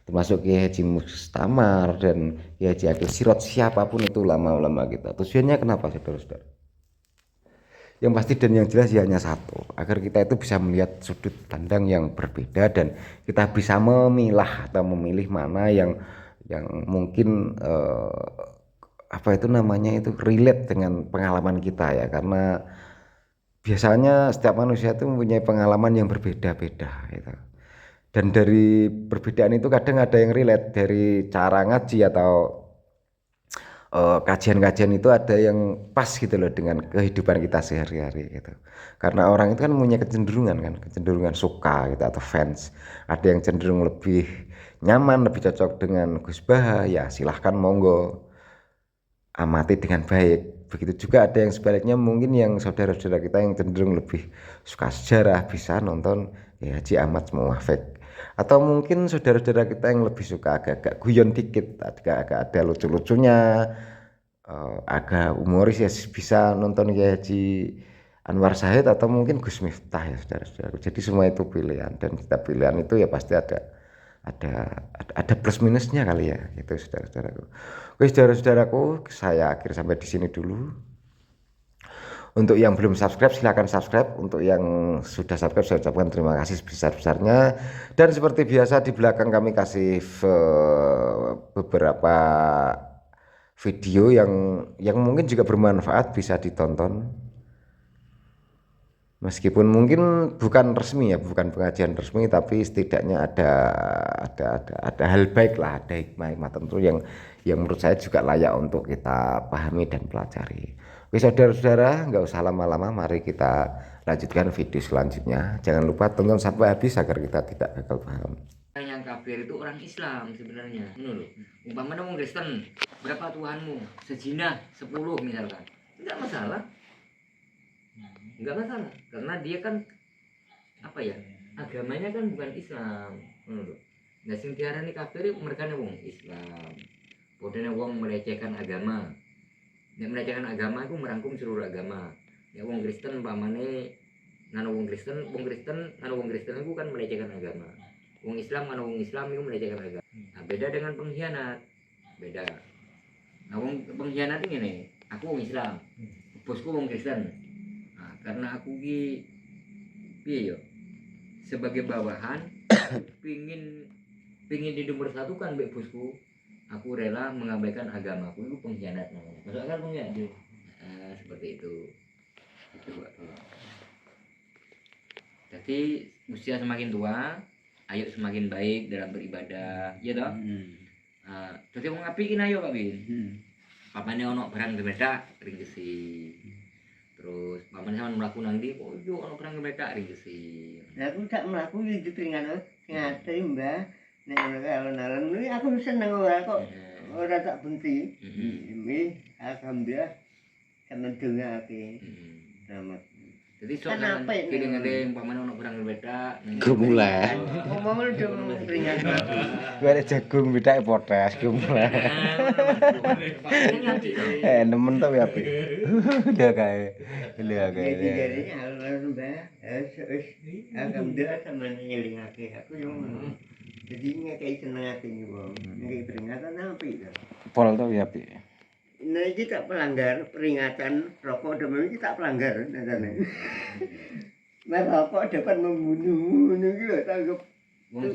termasuk Kiai Haji Mustamar dan Kiai Haji Akil Sirot, siapapun itu ulama-ulama kita. Tujuannya kenapa, saudara-saudara? Yang pasti dan yang jelas ya hanya satu, agar kita itu bisa melihat sudut pandang yang berbeda dan kita bisa memilah atau memilih mana yang mungkin apa itu namanya itu relate dengan pengalaman kita ya, karena biasanya setiap manusia itu mempunyai pengalaman yang berbeda-beda gitu. Dan dari perbedaan itu kadang ada yang relate dari cara ngaji atau kajian-kajian itu ada yang pas gitu loh dengan kehidupan kita sehari-hari gitu. Karena orang itu kan punya kecenderungan suka gitu atau fans. Ada yang cenderung lebih nyaman, lebih cocok dengan Gus Baha, ya silahkan monggo amati dengan baik. Begitu juga ada yang sebaliknya, mungkin yang saudara-saudara kita yang cenderung lebih suka sejarah bisa nonton ya Haji Ahmad Muwafiq. Atau mungkin saudara-saudara kita yang lebih suka agak-agak guyon dikit, agak ada lucu-lucunya, agak humoris ya bisa nonton Kiai Haji Anwar Zahid atau mungkin Gus Miftah ya saudara-saudara. Jadi semua itu pilihan, dan setiap pilihan itu ya pasti ada plus minusnya kali ya, itu saudara-saudaraku. Oke saudara-saudaraku, saya akhir sampai di sini dulu. Untuk yang belum subscribe silahkan subscribe. Untuk yang sudah subscribe saya ucapkan terima kasih sebesar-besarnya. Dan seperti biasa di belakang kami kasih beberapa video yang mungkin juga bermanfaat, bisa ditonton. Meskipun mungkin bukan resmi ya, bukan pengajian resmi, tapi setidaknya ada hal baik lah, ada hikmah tentu yang menurut saya juga layak untuk kita pahami dan pelajari. Oke saudara-saudara, nggak usah lama-lama, mari kita lanjutkan video selanjutnya. Jangan lupa tonton sampai habis agar kita tidak gagal paham. Yang kafir itu orang Islam sebenarnya. Menurut umpamanya orang Kristen, berapa Tuhanmu? Sejinah 10 misalkan. Enggak masalah. Enggak masalah, karena dia kan apa ya? Agamanya kan bukan Islam, menurut. Nah, sing diarani kafir mereka wong Islam. Podene wong melecehkan agama. Nek melecehkan agama itu merangkum seluruh agama. Ya wong Kristen umpamane nano wong Kristen itu kan melecehkan agama. Wong Islam nano wong Islam itu melecehkan agama. Nah, beda dengan pengkhianat. Beda. Nah, wong pengkhianat ini nih, aku wong Islam. Bosku wong Kristen. Nah, karena aku ki piye yo? Sebagai bawahan pingin dinomor-satukan mbek bosku. Aku rela mengabaikan agamaku, itu pengkhianat namanya. Masuk akal pengkhianat? Nah, seperti itu. Jadi usia semakin tua, ayo semakin baik dalam beribadah, ya toh? Jadi wong apik ki ayo Pak Bin. Papane ono barang berbeda ringkesi. Terus papane sampean mlaku nang ndi? Oh yo ono barang berbeda ringkesi. Lah aku tak mlaku iki diperingatno ngate Mbah. Nek alon-alon iki aku seneng ora kok ora tak benci. Ini alhamdulillah sampeyan dongake. Selamat. Jadi sok kene-kene umpamane ono barang berbeda Gumulan. Ngomong dong peringatno. Gue jagung bedake potes gumulan. Nemen to ya api. Udah kae. Jadi alon-alon Mbah. Alhamdulillah sampeyan ngelingake aku yo ngono. Jadi ngekei senengake iki wong. Ngekei peringatan apik to. Pol to ya api. Nah iki tak pelanggar peringatan rokok demam iki tak pelanggar natane. Merokok dapat membunuh ngono iki lho tanggep. Wong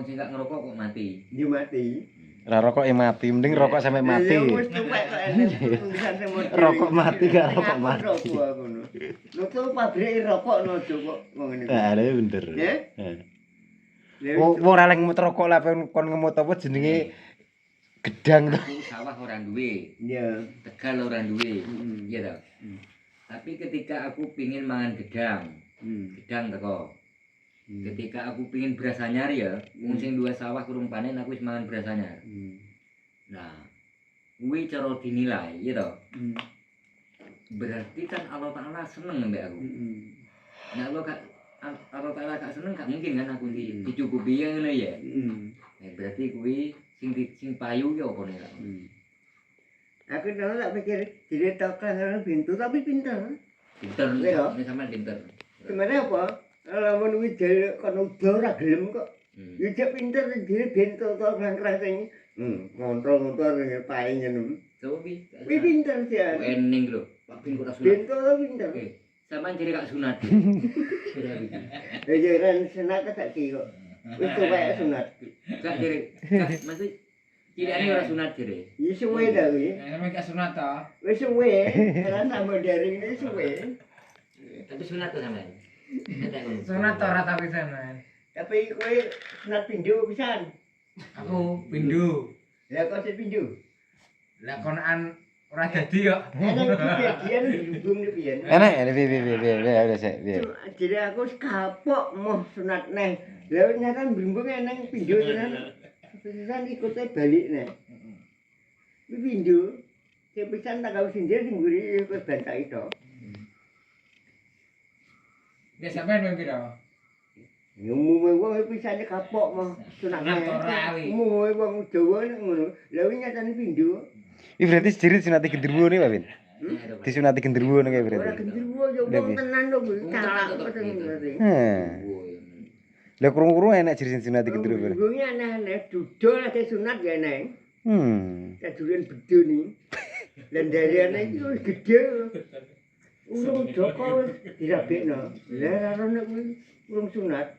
sing gak ngerokok kok mati. Dia mati. Lah rokok mati, mending rokok sampai mati. Ya wis tuwek kok enek tulisan sing model. Rokok mati gak rokok mati. Rokok aku ngono. Lho kok pabrik rokok no kok ngene iki. Nah, lha bener. Ya? Wong ora lek ngemut rokok lah kon ngemut apa jenenge gedang to. Aku sawah orang duwe. Iya. Tegal orang duwe. Iya toh. Tapi ketika aku pingin mangan gedang teko. Ketika aku pingin beras anyar ya, wong sing duwe sawah kurung panen aku wis mangan beras anyar. Nah, kuwi cara dinilai, ya toh. Berarti kan Allah Taala seneng mbek aku. Nah, Allah Taala gak seneng gak mungkin kan aku dicukupi ya ngono ya. Nah, berarti kuwi sing payu ki apa nek. Aku dulu tak pikir jadi tokoh orang pintu tapi pintar. Pinter Iya. nek sampean pinter. Sebenarnya apa? Lamun kuwi jare kono udah ora gelem kok. Ya cek pinter dhewe ben toto nang sing ngontrol-ngontrol pae ngene. Coba pi. Kuwi pinter sih. Ening lho. Pak Bin kok Ben sunat. toto pinter. Oke. Sampean jare kak sunat. Ya jaran senat tak ki kok. Wis tuwek sunat. Kak jare. Kak masih kirane ora sunat jare. Ya suwe dah kuwi. Sampe gak sunat to. Wis suwe. Ora sama daring ini suwe. Tapi sunat tuh sampean. Entek ngono. Sunat to ora tapi sampean. Tapi kowe sunat pindho pisan. Aku pindu. Ya kok sing pindho. Lah konan ora dadi kok. Enak kejadian hubung iki piye. Enak, udah sik, piye. Jadi aku kapok mau sunat neh. Lah nyata brembung eneng pindho tenan. Pisan ikute balik neh. Iki pindho. Sing pisan tak gawe sindir sing mburi kowe bantai to. Nek sampean mung pira? Umume wong pisane kapok mau sunat neh. Sunat ora wi. Umume wong Jawa nek ngono. Lah iki nyatane pindho. Ini berarti jerit sunati genderuwo nih, Pak Bin. Disunati genderuwo nih Ora berarti. genderuwo yo wong tenan to kuwi. Calak ketemu berarti. Lah krungu-krungu enak jerit sunati genderuwo. Pak. Bunyi aneh-aneh, dudul lagi sunat ya neng. Kaduran bedo nih. Dan dari aneh itu wis gede. Urung Joko wis dirabekno. Lah ora kuwi urung sunat.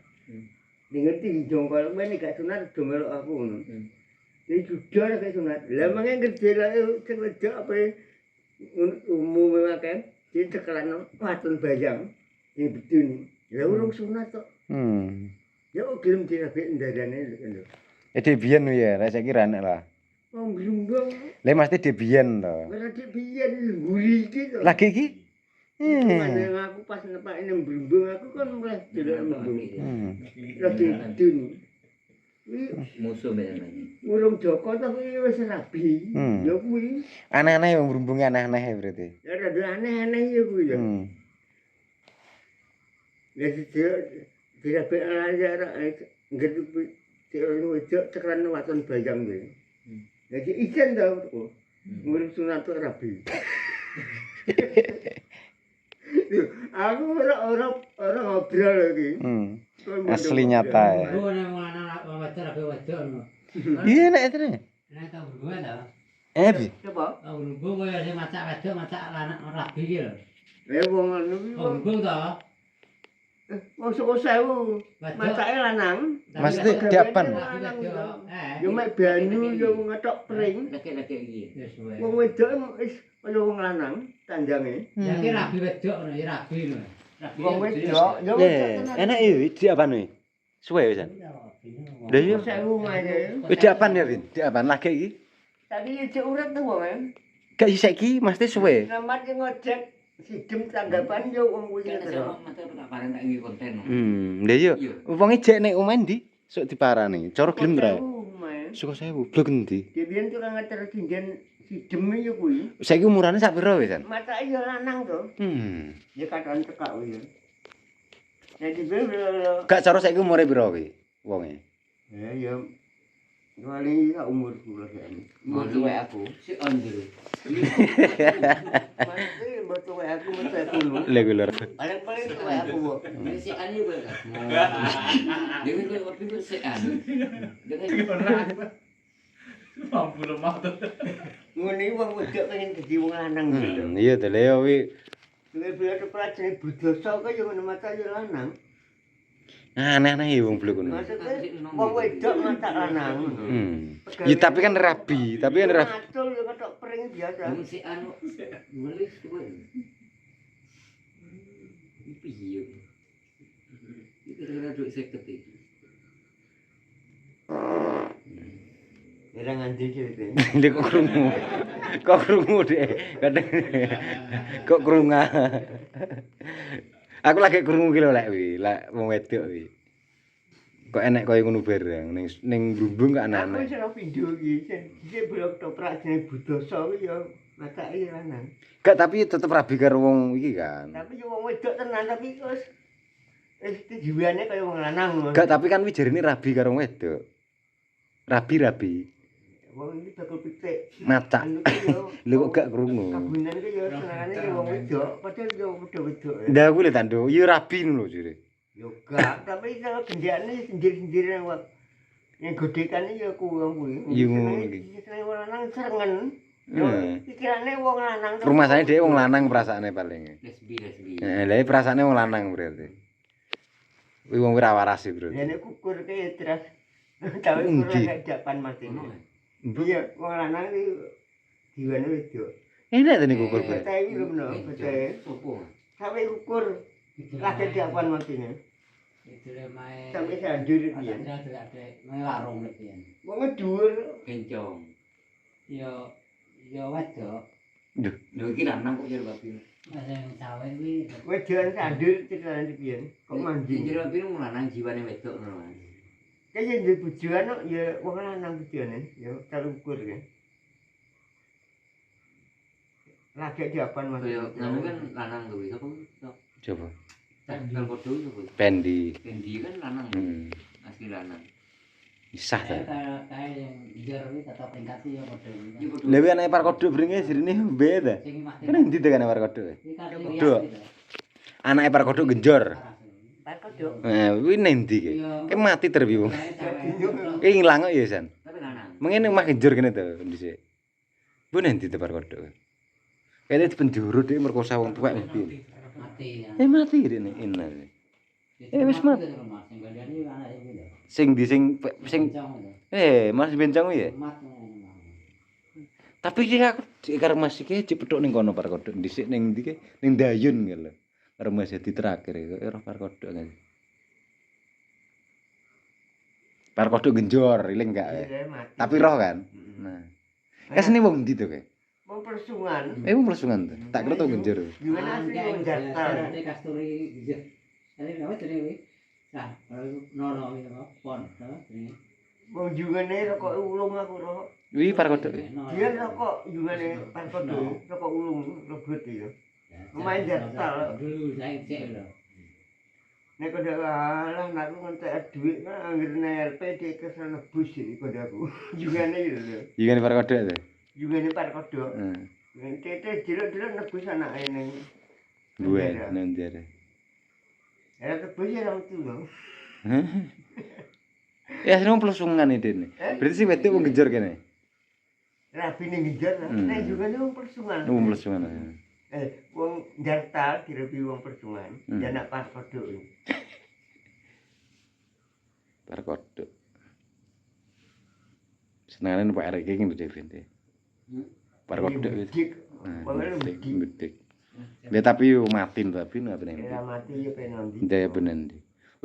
Ngerti jongkol kowe nek gak sunat do melok aku ngono. Jadi dudul lagi sunat. Lah mangke gede lah sing wedok apa umum akeh di cekelan watun bayang sing bedo nih. Lah urung sunat kok. Ya kok gelem dirabek ndarane lho. Debian ya, rek saiki ra enak lah. Wong blumbung Lah mesti debian to. ora dik biyen mburi iki to. Lagi iki? Maneh aku pas nepake nang blumbung aku kan mulai delok blumbung. Lagi dun. Kuwi Musuh bener. urung Joko tapi wis rabi. Ya kuwi. Aneh-aneh wong berumbunge aneh-aneh berarti. Ya rada aneh-aneh ya kuwi ya. Ya dirabek aja ora ngerti Teori wedok cekelan waton bayang kuwi. Jadi ijen to. Ngurus sunat tuh rabi. Aku ora ngobrol lagi. Asli nyata ya. Aku nek wong anak wedok rapi wedok no. Iya nek itu nih. Nek tau berhubungan to. Bi. Coba. Tau berhubung koyo sing macak wedok macak lanang rabi iki lho. Wong anu ki Tau berhubung to. wong suku sewu. Macake lanang. Maksudnya diapan? Yo mek banyu yo ngetok pring. Laki-laki iki. Wis wae. Wong wedok wis kaya wong lanang tandange. Ya ki rabi wedok ngono, ya rabi ngono. Rabi. Wong wedok yo wedok tenan. Enak iki diapan wi. Suwe wisan. Lah iya. Sewu aja. Wis diapan ya, Bin? Diapan lagi iki. Tadi cek urip tuh wong. Gak iso saiki mesti suwe. Selamat ki ngojek sidem tanggapan yo wong kuwi Kan terus. sama mata tak parang tak ngi konten. Lah iya. Wonge jek nek omahe ndi? Sok diparani. Cara gelem ra. Suka sewu. Blok endi? Debian tukang ngeter sinden sidem yo kuwi. Saiki umurane sak pira wisan? Matake yo lanang to. Ya kadang tekak kuwi. Nek dibel Gak cara saiki umure pira kuwi wonge? ya yo wali sak umur kula kan. Umur tuwek aku. Si Andrew. Mesti umur tuwek aku mesti kulo. Lah kula. Paling-paling tuwek aku kok. Ini si Ani gue kan. Dia kan waktu itu si Ani. Dia kan Mampu lemah to. Ngene wong wedok pengen dadi wong lanang gitu. Iya to le wi. Bila pelajari berdosa kok yo ngono mata yo lanang. Aneh-aneh ya wong blok ngono. Maksudnya wong wedok mata lanang. Ya tapi kan rabi, tapi kan rabi. Atul yo ketok pring biasa. Ini si Anu. Nulis tuh. Piye. Itu kira duit 50 iki. Ora nganti gitu. Ndek kok krungu. Kok krungu dek. Kadang kok krunga. Aku lagi krungu ki lho lek wi, lek wong wedok wi. Kok enek koyo ngono bareng ning blumbung kok Aku anak-anak. wis ana video iki, iki blok toprak jenenge Budoso kuwi yo matake lanang. Gak tapi tetep rabi karo wong iki kan. Tapi yo wong wedok tenan tapi wis tujuane kaya wong lanang. Gak tapi kan wi jarine rabi karo wong wedok. Rabi. Wong iki bakul pitik. Macak. Anu ki yo. Lho kok gak krungu. Kabunan ki yo senengane ki wong wedok, padahal yo wedok-wedok. Ndak aku le tando, yo rabi lho jare. Yo gak, tapi kalau gendakane sindir-sindir wong. Yang godekane yo kuwi. Iya ngono iki. Seneng wong lanang serengen. Yo Heeh. pikirane wong lanang. Rumasane dhewe wong lanang perasaane paling. Lesbi. Heeh, lha perasaane wong lanang berarti. Kuwi wong ora waras sih, Bro. Ya nek kukur ke terus. Tapi kukur Endi? gak dapan mati. Iya, wong lanang iki diwane wedok. Enak to niku kukur. Bete iki lho meno, bete. Sopo? Sampai ukur lagi dapan matinya. Itu le mae. Sampai sandur piye. Ada mae warung le piye. Wong dhuwur. Kencong. Yo wedok. Lho iki lanang kok jare babi. Sing cawe kuwi Wedoan sandur ceritane piye. Kok mandi. Jare babi wong lanang jiwane wedok ngono. Kaya ndek bojoan kok ya wong lanang bojone, ya kalau ukur ya. Lagi dapan mati. Kaya ngono kan lanang kuwi sapa? Coba. Kan kodo sapa? Pendi. Kendi kan lanang. Asli lanang. Isah ta. kae yang jer kuwi tetep tingkat yo padha. Iki kodo. Lha kuwi anake par kodhok bringe jirine mbe ta. Sing mati. Kene endi tekan par kodhok? Iki kan Kodhok. Anake par kodhok genjor. Kodhok. Kuwi nendi ki? Ki mati terbi wong. Ki ilang kok ya San. Tapi lanang. Mengene omah genjor kene to dhisik. Bu nendi te par kodhok? Kayaknya di penjuru dia merkosa wong tuwek piye. Mati ya. Mati dene enak. Wis mati. Sing gandane anake kuwi lho. Sing di sing Mas Bencong ya. Mat. Tapi iki aku karo Mas iki cepethuk ning kono par kodhok dhisik ning ndi ki ning Dayun lho. Karo Mas di terakhir kok ora par kodhok kan. Par kodhok genjor iling gak. Tapi roh kan. Nah. Kesene wong ndi to kae? Wong persungan. Wong Plesungan to. Tak kira to genjor. Gimana asli wong Jakarta. Ada kasturi jer. Ada apa jenenge kuwi? Nah, nono iki apa? Pon, jenenge. Wong jungane rokok ulung aku rokok. Wi par kodhok. Dia rokok jungane par kodhok, rokok ulung rebut iki. Main Jakarta. Dulu saya cek lho. Nek kode lah aku ngentek dhuwit kan anggere NLP dhek kesana nebus iki kode aku. Jungane iki lho. Iki par kodhok to. Jungane par kodhok. Heeh. Tete jero-jero nebus anake ning. Duwe nang ndi. Ya tebus ya orang tuh. Ya seneng Plesungan iki dene. Berarti sing wedok wong genjor kene. Rabi ning ngejar, nek jungane wong persungan. Wong Plesungan. Wong Jakarta direbi wong persungan. Ya nak par kodhok. Par kodhok. Senengane Pak Erik iki ngene dhewe. Par kodhok wis. Bedik. Ya tapi yo mati tapi napa ning. Ya mati ya penon. Ndaya benen.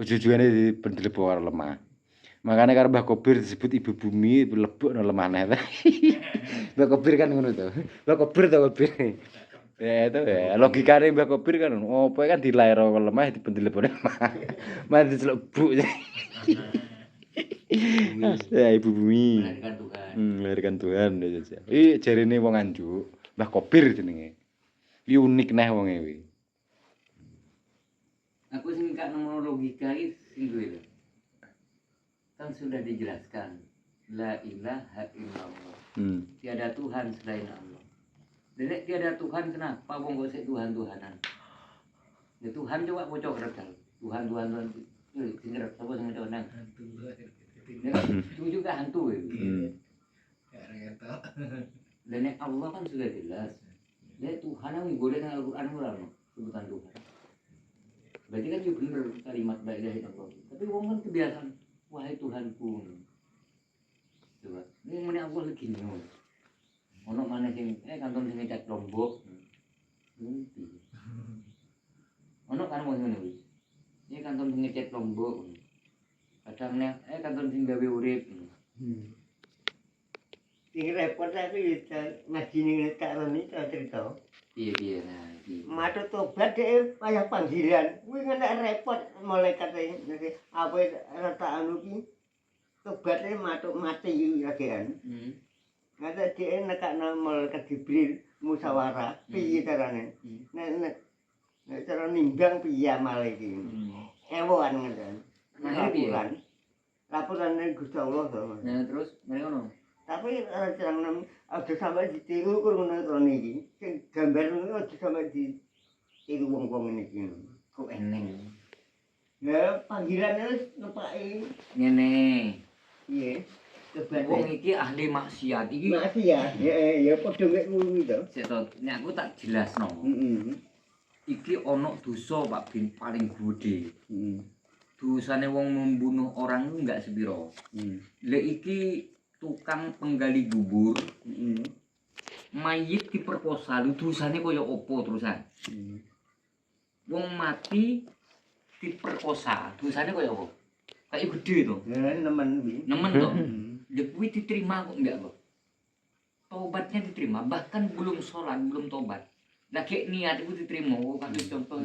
Ujug-ujugane dipendhelep karo lemah. Makanya karo Mbah Kobir disebut ibu bumi lebok no lemah neh. Mbah Kobir kan ngono to. Mbah Kobir to Kobir. Ya itu ya logikane Mbah Kobir kan opo kan dilair karo lemah dipendhelep lemah. Mari diceluk bu. Ya ibu bumi. Melahirkan Tuhan. Melahirkan Tuhan ya saja. Iki jarine wong Anjuk, Mbah Kobir jenenge. Iki unik neh wonge kuwi. Aku sing gak nemu logika iki sing duwe lho. Kan sudah dijelaskan la ilaha illallah. Tiada Tuhan selain Allah. Dan tiada Tuhan kenapa wong kok sik Tuhan-tuhanan? Ya Tuhan coba maca keredal. Tuhan. Yo sing ngerti sapa sing maca nang. Itu juga hantu itu. Dan Allah kan sudah jelas. Ya Tuhan yang boleh dengan Al-Quran orang sebutan Tuhan. Berarti kan juga bener kalimat la ilaha illallah. Tapi wong kan kebiasaan wahai Tuhanku. Coba, ini mana Allah lagi nyon. Ono mana sing kanton sing ngecat lombok. Ono kan mau ngono wis. Ini kanton sing ngecat lombok. Kadang kanton sing gawe urip. Sing repot tapi ngaji ning Kak Roni cerita. Iya nah iki. Matu tobat dhek kaya panggilan. Kuwi nek repot malaikat iki apa rata anu ki. Tobatnya matuk mati rakyat. Ngata dhek nekakno malaikat Jibril musyawarah piye carane. Nek cara nimbang piye amal iki. Ewoan ngoten. Laporan ning Gusti Allah to. Nah terus mereka ngono. Tapi terang nem aja sampai ditiru ngono niki. Sing gambar ngono aja sampai ditiru wong-wong niki. Kok eneng. Ya panggilannya wis nepaki. Ngene. Iya. Wong iki ahli maksiat iki. Masih ya padha mek kuwi to. Sik to, nek aku tak jelasno. Heeh. Iki ana dosa Pak Bin paling gede. Heeh. Dosane wong membunuh orang itu enggak sepiro. Lek iki tukang penggali kubur, Heeh. mayit diperkosa, lu dosane kaya opo terusan? Wong mati diperkosa, dosane kaya opo? Kayak gede to. Ya nemen kuwi. Nemen to. Lek kuwi diterima kok enggak kok. Tobatnya diterima, bahkan belum sholat, belum tobat. Lagi niat itu diterima, kasih contoh.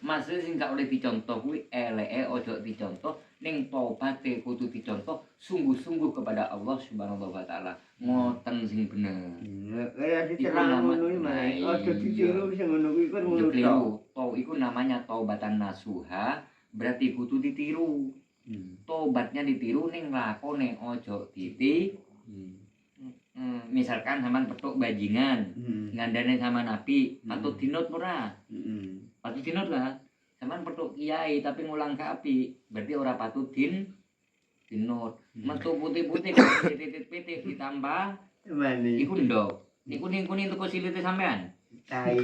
Maksudnya sing gak oleh dicontoh kuwi eleke ojo dicontoh, ning tobaté kudu dicontoh sungguh-sungguh kepada Allah Subhanahu wa taala. Ngoten sing bener. Kaya diterang ngono iki mare. Aja ditiru sing ngono kuwi kan ngono tok. Keliru. Tau iku namanya taubatan nasuha, berarti kudu ditiru. Tobatnya ditiru ning lakone ojo ditiru. Misalkan sampean petuk bajingan, ngandane sama nabi, patut dinut ora? Patut dinut lah. Sampean petuk kiai tapi ngulang ke api, berarti ora patut dinut. Metu putih-putih titik-titik ditambah Mane. iku ndok. Niku kuning teko silite sampean. Tai.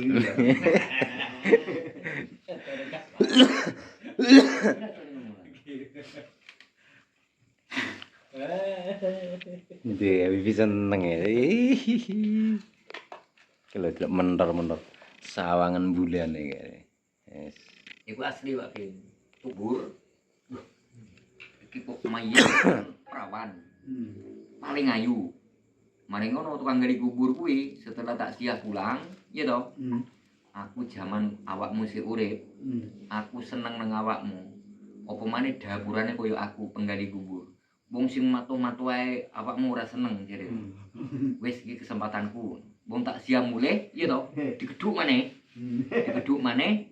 Itu ya, Bibi seneng ya. Kalau tidak mentor sawangan bulan ya. Yes. Iku asli Pak Bin. Kubur. Iki kok mayit perawan. Paling ayu. Mari ngono tukang gali kubur kuwi setelah tak siap pulang, ya toh. Aku zaman awakmu sih urip. Aku seneng nang awakmu. Apa maneh dapurane koyo aku penggali kubur. Wong sing matu-matu ae awakmu ora seneng jare. Wis iki kesempatanku. Wong tak siap mulih, ya toh. Digedhuk maneh. Digedhuk maneh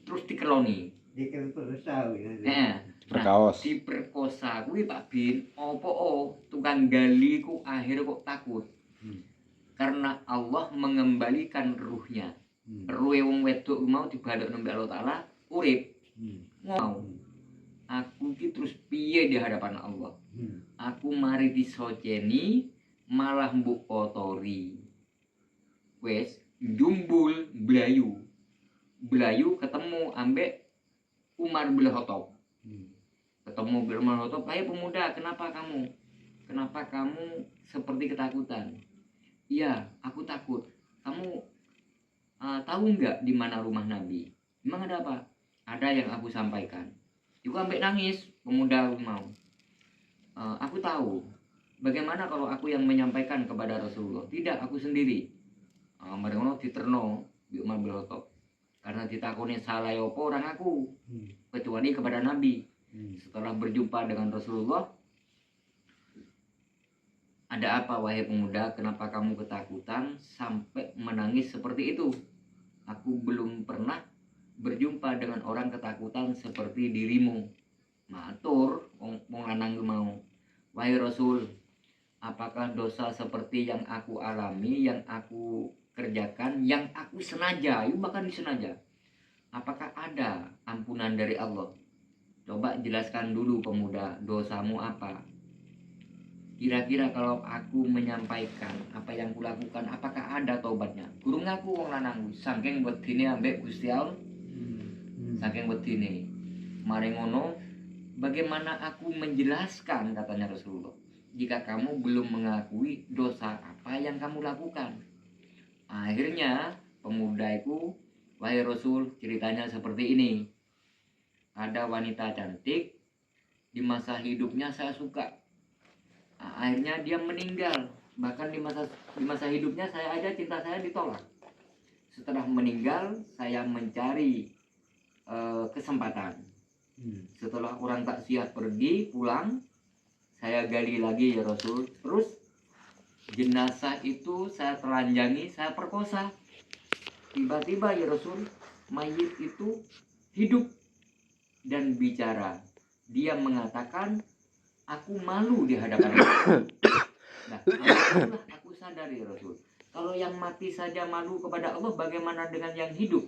terus dikeloni. Diperkosa kuwi. Heeh. Perkaos. Diperkosa kuwi Pak Bin, opo tukang gali ku akhirnya kok takut. Karena Allah mengembalikan ruhnya. Ruhe wong wedok mau dibalekno mbek Allah Taala urip. Mau. Aku ki terus piye di hadapan Allah? Aku mari disoceni malah mbok kotori. Wes jumbul blayu. Blayu ketemu ambek Umar bin Khattab. Ketemu bin Umar bin Khattab, "Hai pemuda, kenapa kamu? Kenapa kamu seperti ketakutan?" "Iya, aku takut. Kamu tahu nggak di mana rumah Nabi?" "Memang ada apa?" "Ada yang aku sampaikan." Iku ambek nangis, pemuda mau. "Aku tahu. Bagaimana kalau aku yang menyampaikan kepada Rasulullah?" "Tidak, aku sendiri." Mereka diterno di Umar bin Khattab. Karena ditakoni salah opo orang aku, kecuali kepada Nabi. Setelah berjumpa dengan Rasulullah, "Ada apa wahai pemuda, kenapa kamu ketakutan sampai menangis seperti itu? Aku belum pernah berjumpa dengan orang ketakutan seperti dirimu." Matur wong lanang mau, "Wahai Rasul, apakah dosa seperti yang aku alami, yang aku kerjakan, yang aku sengaja, bahkan disengaja? Apakah ada ampunan dari Allah? Coba jelaskan dulu pemuda, dosamu apa? Kira-kira kalau aku menyampaikan apa yang kulakukan, apakah ada taubatnya?" Guru ngaku wong lanang, saking wedine ambek Gusti Allah. Saking wedine. Mari ngono, bagaimana aku menjelaskan, katanya Rasulullah, jika kamu belum mengakui dosa apa yang kamu lakukan? Akhirnya pemuda itu, "Wahai Rasul, ceritanya seperti ini. Ada wanita cantik, di masa hidupnya saya suka. Akhirnya dia meninggal. Bahkan di masa hidupnya saya aja cinta saya ditolak. Setelah meninggal, saya mencari kesempatan. Setelah orang tak siap pergi pulang, saya gali lagi ya Rasul. Terus jenazah itu saya telanjangi, saya perkosa. Tiba-tiba ya Rasul, mayit itu hidup dan bicara. Dia mengatakan, aku malu di hadapan Allah. Nah, itulah aku sadari Rasul. Kalau yang mati saja malu kepada Allah, bagaimana dengan yang hidup?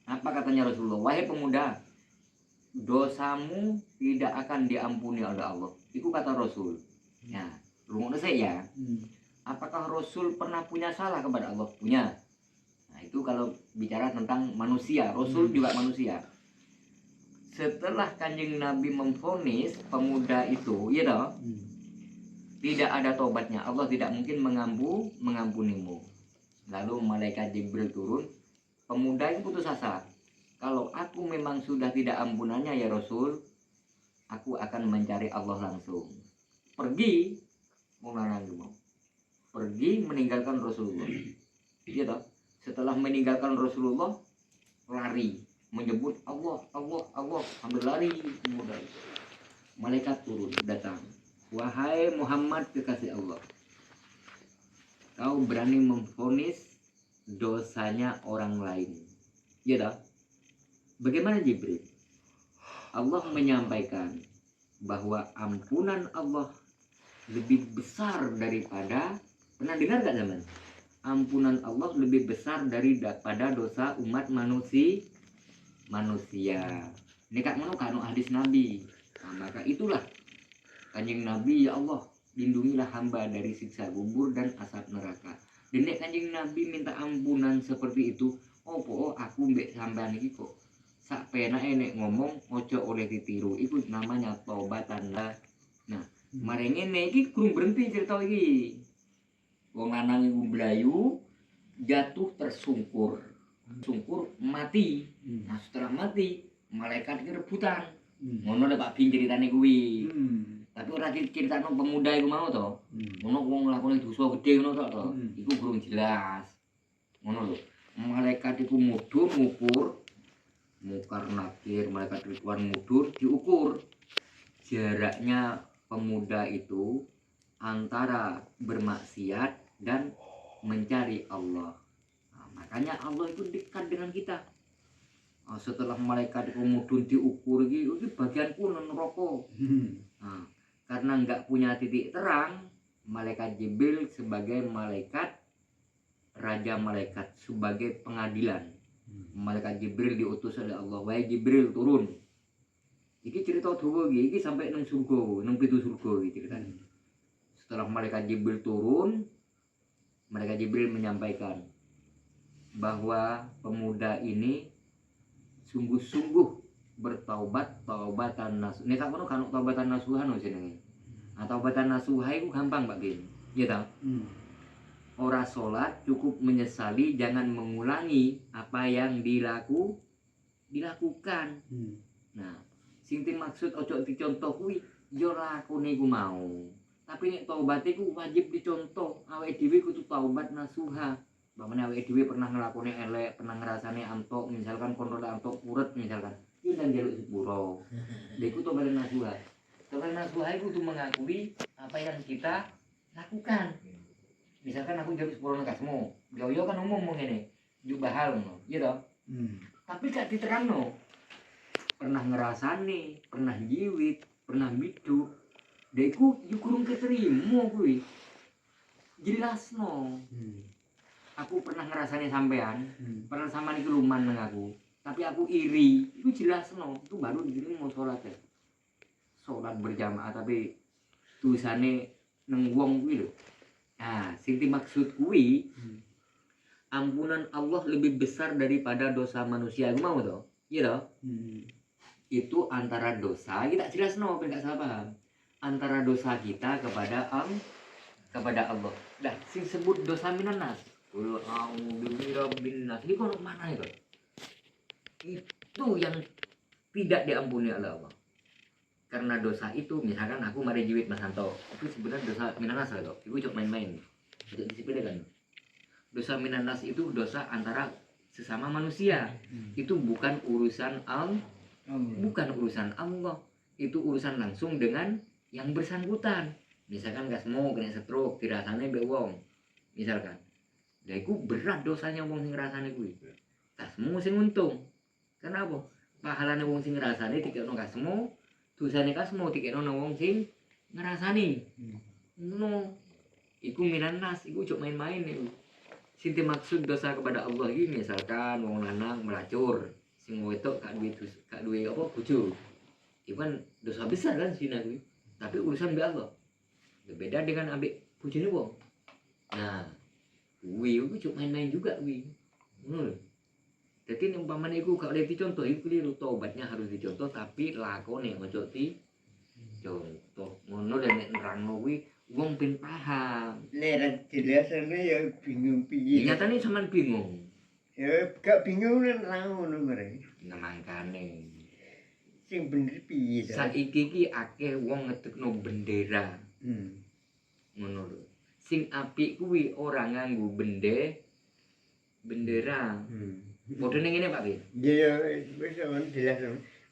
Apa katanya Rasulullah? Wahai pemuda, dosamu tidak akan diampuni oleh Allah. Itu kata Rasul. Ya, rumah saya ya. Apakah Rasul pernah punya salah kepada Allah? Punya. Nah, itu kalau bicara tentang manusia, Rasul juga manusia. Setelah Kanjeng Nabi memvonis pemuda itu, ya toh, tidak ada tobatnya, Allah tidak mungkin mengampunimu. Lalu malaikat Jibril turun, pemuda itu putus asa. Kalau aku memang sudah tidak ampunannya ya Rasul, aku akan mencari Allah langsung. Pergi, pergi meninggalkan Rasulullah. Iya toh? Setelah meninggalkan Rasulullah, lari menyebut Allah, Allah, Allah, sambil lari pemuda itu. Malaikat turun datang. Wahai Muhammad kekasih Allah, kau berani memvonis dosanya orang lain. Iya toh? Bagaimana Jibril? Allah menyampaikan bahwa ampunan Allah lebih besar daripada, pernah dengar gak zaman? Ampunan Allah lebih besar daripada dosa umat manusia. Ini kak kanu hadis Nabi. Nah, maka itulah Kanjeng Nabi, ya Allah, lindungilah hamba dari siksa kubur dan asap neraka. Dan nek Kanjeng Nabi minta ampunan seperti itu, opo aku mbek sampean iki kok sak penake nek ngomong ojo oleh ditiru. Itu namanya taubatan lah. Nah, mari ngene iki kurang berhenti cerita iki. Wong lanang iku blayu jatuh tersungkur. Sungkur mati. Nah, setelah mati, malaikat iki rebutan. Ngono lek Pak Bin ceritane kuwi. Tapi ora diceritano pemuda iku mau to. Ngono wong nglakoni dosa gedhe ngono tok to. Iku belum jelas. Ngono lho. Malaikat iku mudhun ngukur Mungkar Nakir, malaikat Ridwan mundur diukur jaraknya pemuda itu antara bermaksiat dan mencari Allah. Nah, makanya Allah itu dekat dengan kita. Nah, setelah malaikat itu mudun diukur ini bagian kuno neraka. Nah, karena nggak punya titik terang, malaikat Jibril sebagai malaikat raja malaikat sebagai pengadilan. Malaikat Jibril diutus oleh Allah. Wahai Jibril turun. Iki cerita dawa iki sampai nang surga, nang pintu surga iki ceritanya. Setelah malaikat Jibril turun, malaikat Jibril menyampaikan bahwa pemuda ini sungguh-sungguh bertaubat taubatan nasuh. Nek kamu kan taubatan nasuhan jenenge. Nah, taubatan nasuha itu gampang Pak Bin. Iya ta? Ora sholat cukup menyesali, jangan mengulangi apa yang dilakukan. Nah, sing maksud ojo dicontoh kuwi yo lakone iku mau. Tapi nek taubat iku wajib dicontoh. Awake dhewe kudu taubat nasuha. Bapaknya awake dhewe pernah nglakoni elek, pernah ngrasane antuk, misalkan kontrol antuk urut misalkan. Iki kan jaluk sepuro. Lha iku taubat nasuha. Taubat nasuha iku kudu mengakui apa yang kita lakukan. Misalkan aku jaluk sepuro nang kasmu. Yo kan umum ngene. Juga hal ngono, iya toh? Tapi gak diterangno. Pernah ngerasane, pernah jiwit, pernah bidu. Deku yo kurang keterima kuwi. Jelasno. Aku pernah ngerasane sampean, pernah sama iki luman nang aku. Tapi aku iri, itu jelasno. Itu baru diterima salat. Salat berjamaah tapi tulisane nang wong kuwi lho. Nah, sing dimaksud kuwi ampunan Allah lebih besar daripada dosa manusia. Aku mau toh? Iya toh? Itu antara dosa, kita jelas no, ben gak salah paham. Antara dosa kita kepada Allah. Dah, sing sebut dosa minanas. Qul a'udzu birabbin nas. Ini kono mana itu? Itu yang tidak diampuni oleh Allah. Karena dosa itu, misalkan aku mari jiwit Mas Santo, itu sebenarnya dosa minanas loh. Itu cuma main-main. Tidak disepelekan. Dosa minanas itu dosa antara sesama manusia. Itu bukan urusan bukan urusan Allah. Itu urusan langsung dengan yang bersangkutan. Misalkan kasmu kena stroke, dirasane mbek wong. Misalkan. Lah iku berat dosanya wong sing ngrasane kuwi. Kasmu sing untung. Kenapa? Pahalane wong sing ngrasane dikekno kasmu, dosane kasmu dikekno nang wong sing ngrasani. No, iku minanas, iku cuk main-main iku. Sing maksud dosa kepada Allah ini misalkan wong lanang melacur, sing wedok gak duwe apa bojo. Itu kan dosa besar kan zina kuwi. Tapi urusan mbek Allah. Beda dengan ambek bojone wong. Nah, kuwi iku cuk main-main juga kuwi. Ngono lho. Jadi umpamane iku gak oleh dicontoh, iku keliru. Tobatnya harus dicontoh tapi lakone ojo contoh. Ngono lho nek nerangno kuwi wong ben paham. Nek jelasane ya bingung piye. Nyatane sampean bingung. Ya gak bingung nang ngono mereka. Nah mangkane. Sing bener piye ta? Saiki iki akeh wong ngedekno bendera. Ngono lho. Sing apik kuwi ora nganggo bendera. Padha ning ngene Pak Pi. Ya wis sampean jelas.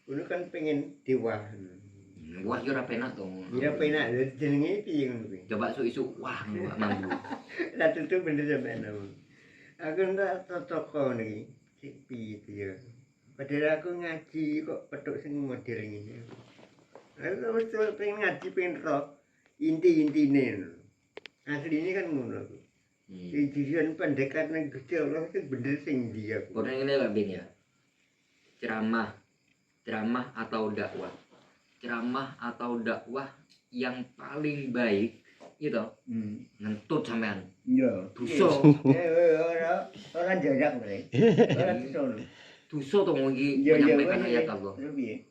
Kuwi kan pengen dewa. Wah yo ora penak to. Ya penak lho jenenge piye ngono kuwi. Coba esuk-esuk wah ngono manggu. Lah tentu bener sampean. Aku ndak toko niki. Sik piye to ya. Padahal aku ngaji kok petuk sing model ngene. Aku wis pengen ngaji pengen roh inti-intine. Asline kan ngono. Tujuan pendekatan Gusti Allah itu bener sing dia. Padha ngene Pak Bin ya. Ceramah atau dakwah. Ceramah atau dakwah yang paling baik gitu. Ngentut sampean. Iya. Dosa. Orang jarak mereka. Orang dosa. Dosa to iki Iya, menyampaikan ayat Allah. Piye?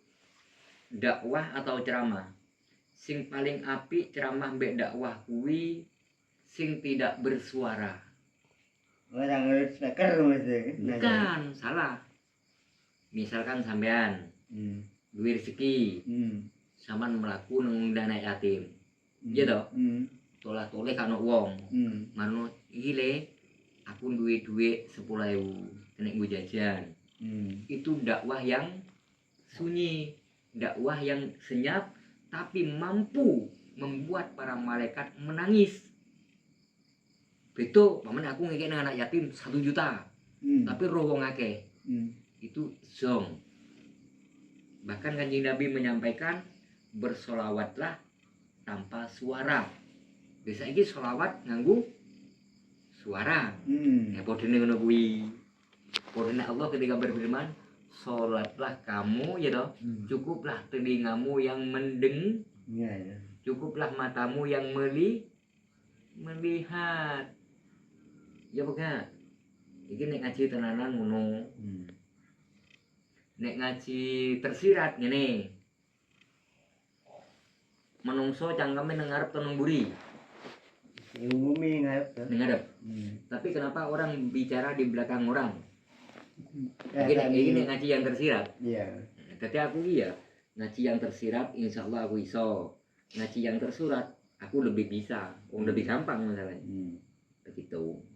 Dakwah atau ceramah. Sing paling apik ceramah mbek dakwah kuwi sing tidak bersuara. Orang harus speaker maksudnya. Bukan, salah. Misalkan sampean duwe rezeki, sampean mlaku nang dana yatim. Iya toh? Toleh-toleh kan wong. Mano iki le aku duwe dhuwit 10.000 kena nggo jajan. Itu dakwah yang sunyi, dakwah yang senyap tapi mampu membuat para malaikat menangis. Betul, paman aku ngekek anak yatim 1 juta, tapi roh wong akeh. Itu zong. Bahkan Kanjeng Nabi menyampaikan bersolawatlah tanpa suara. Biasa iki solawat nganggo suara. Ya padha ngono kuwi. Padha Allah ketika berfirman, "Salatlah kamu ya toh, cukuplah telingamu yang Iya. cukuplah matamu yang melihat." Ya bukan. Iki nek ngaji tenanan ngono. Nek ngaji tersirat ngene. Menungso cangkeme nang ngarep to nang mburi. Umumnya ngarep. Nang ngarep. Tapi kenapa orang bicara di belakang orang? Ya, Ini ngaji yang tersirat. Iya. Tapi aku iya ngaji yang tersirat insya Allah aku iso. Ngaji yang tersurat aku lebih bisa, lebih gampang masalahnya. Begitu.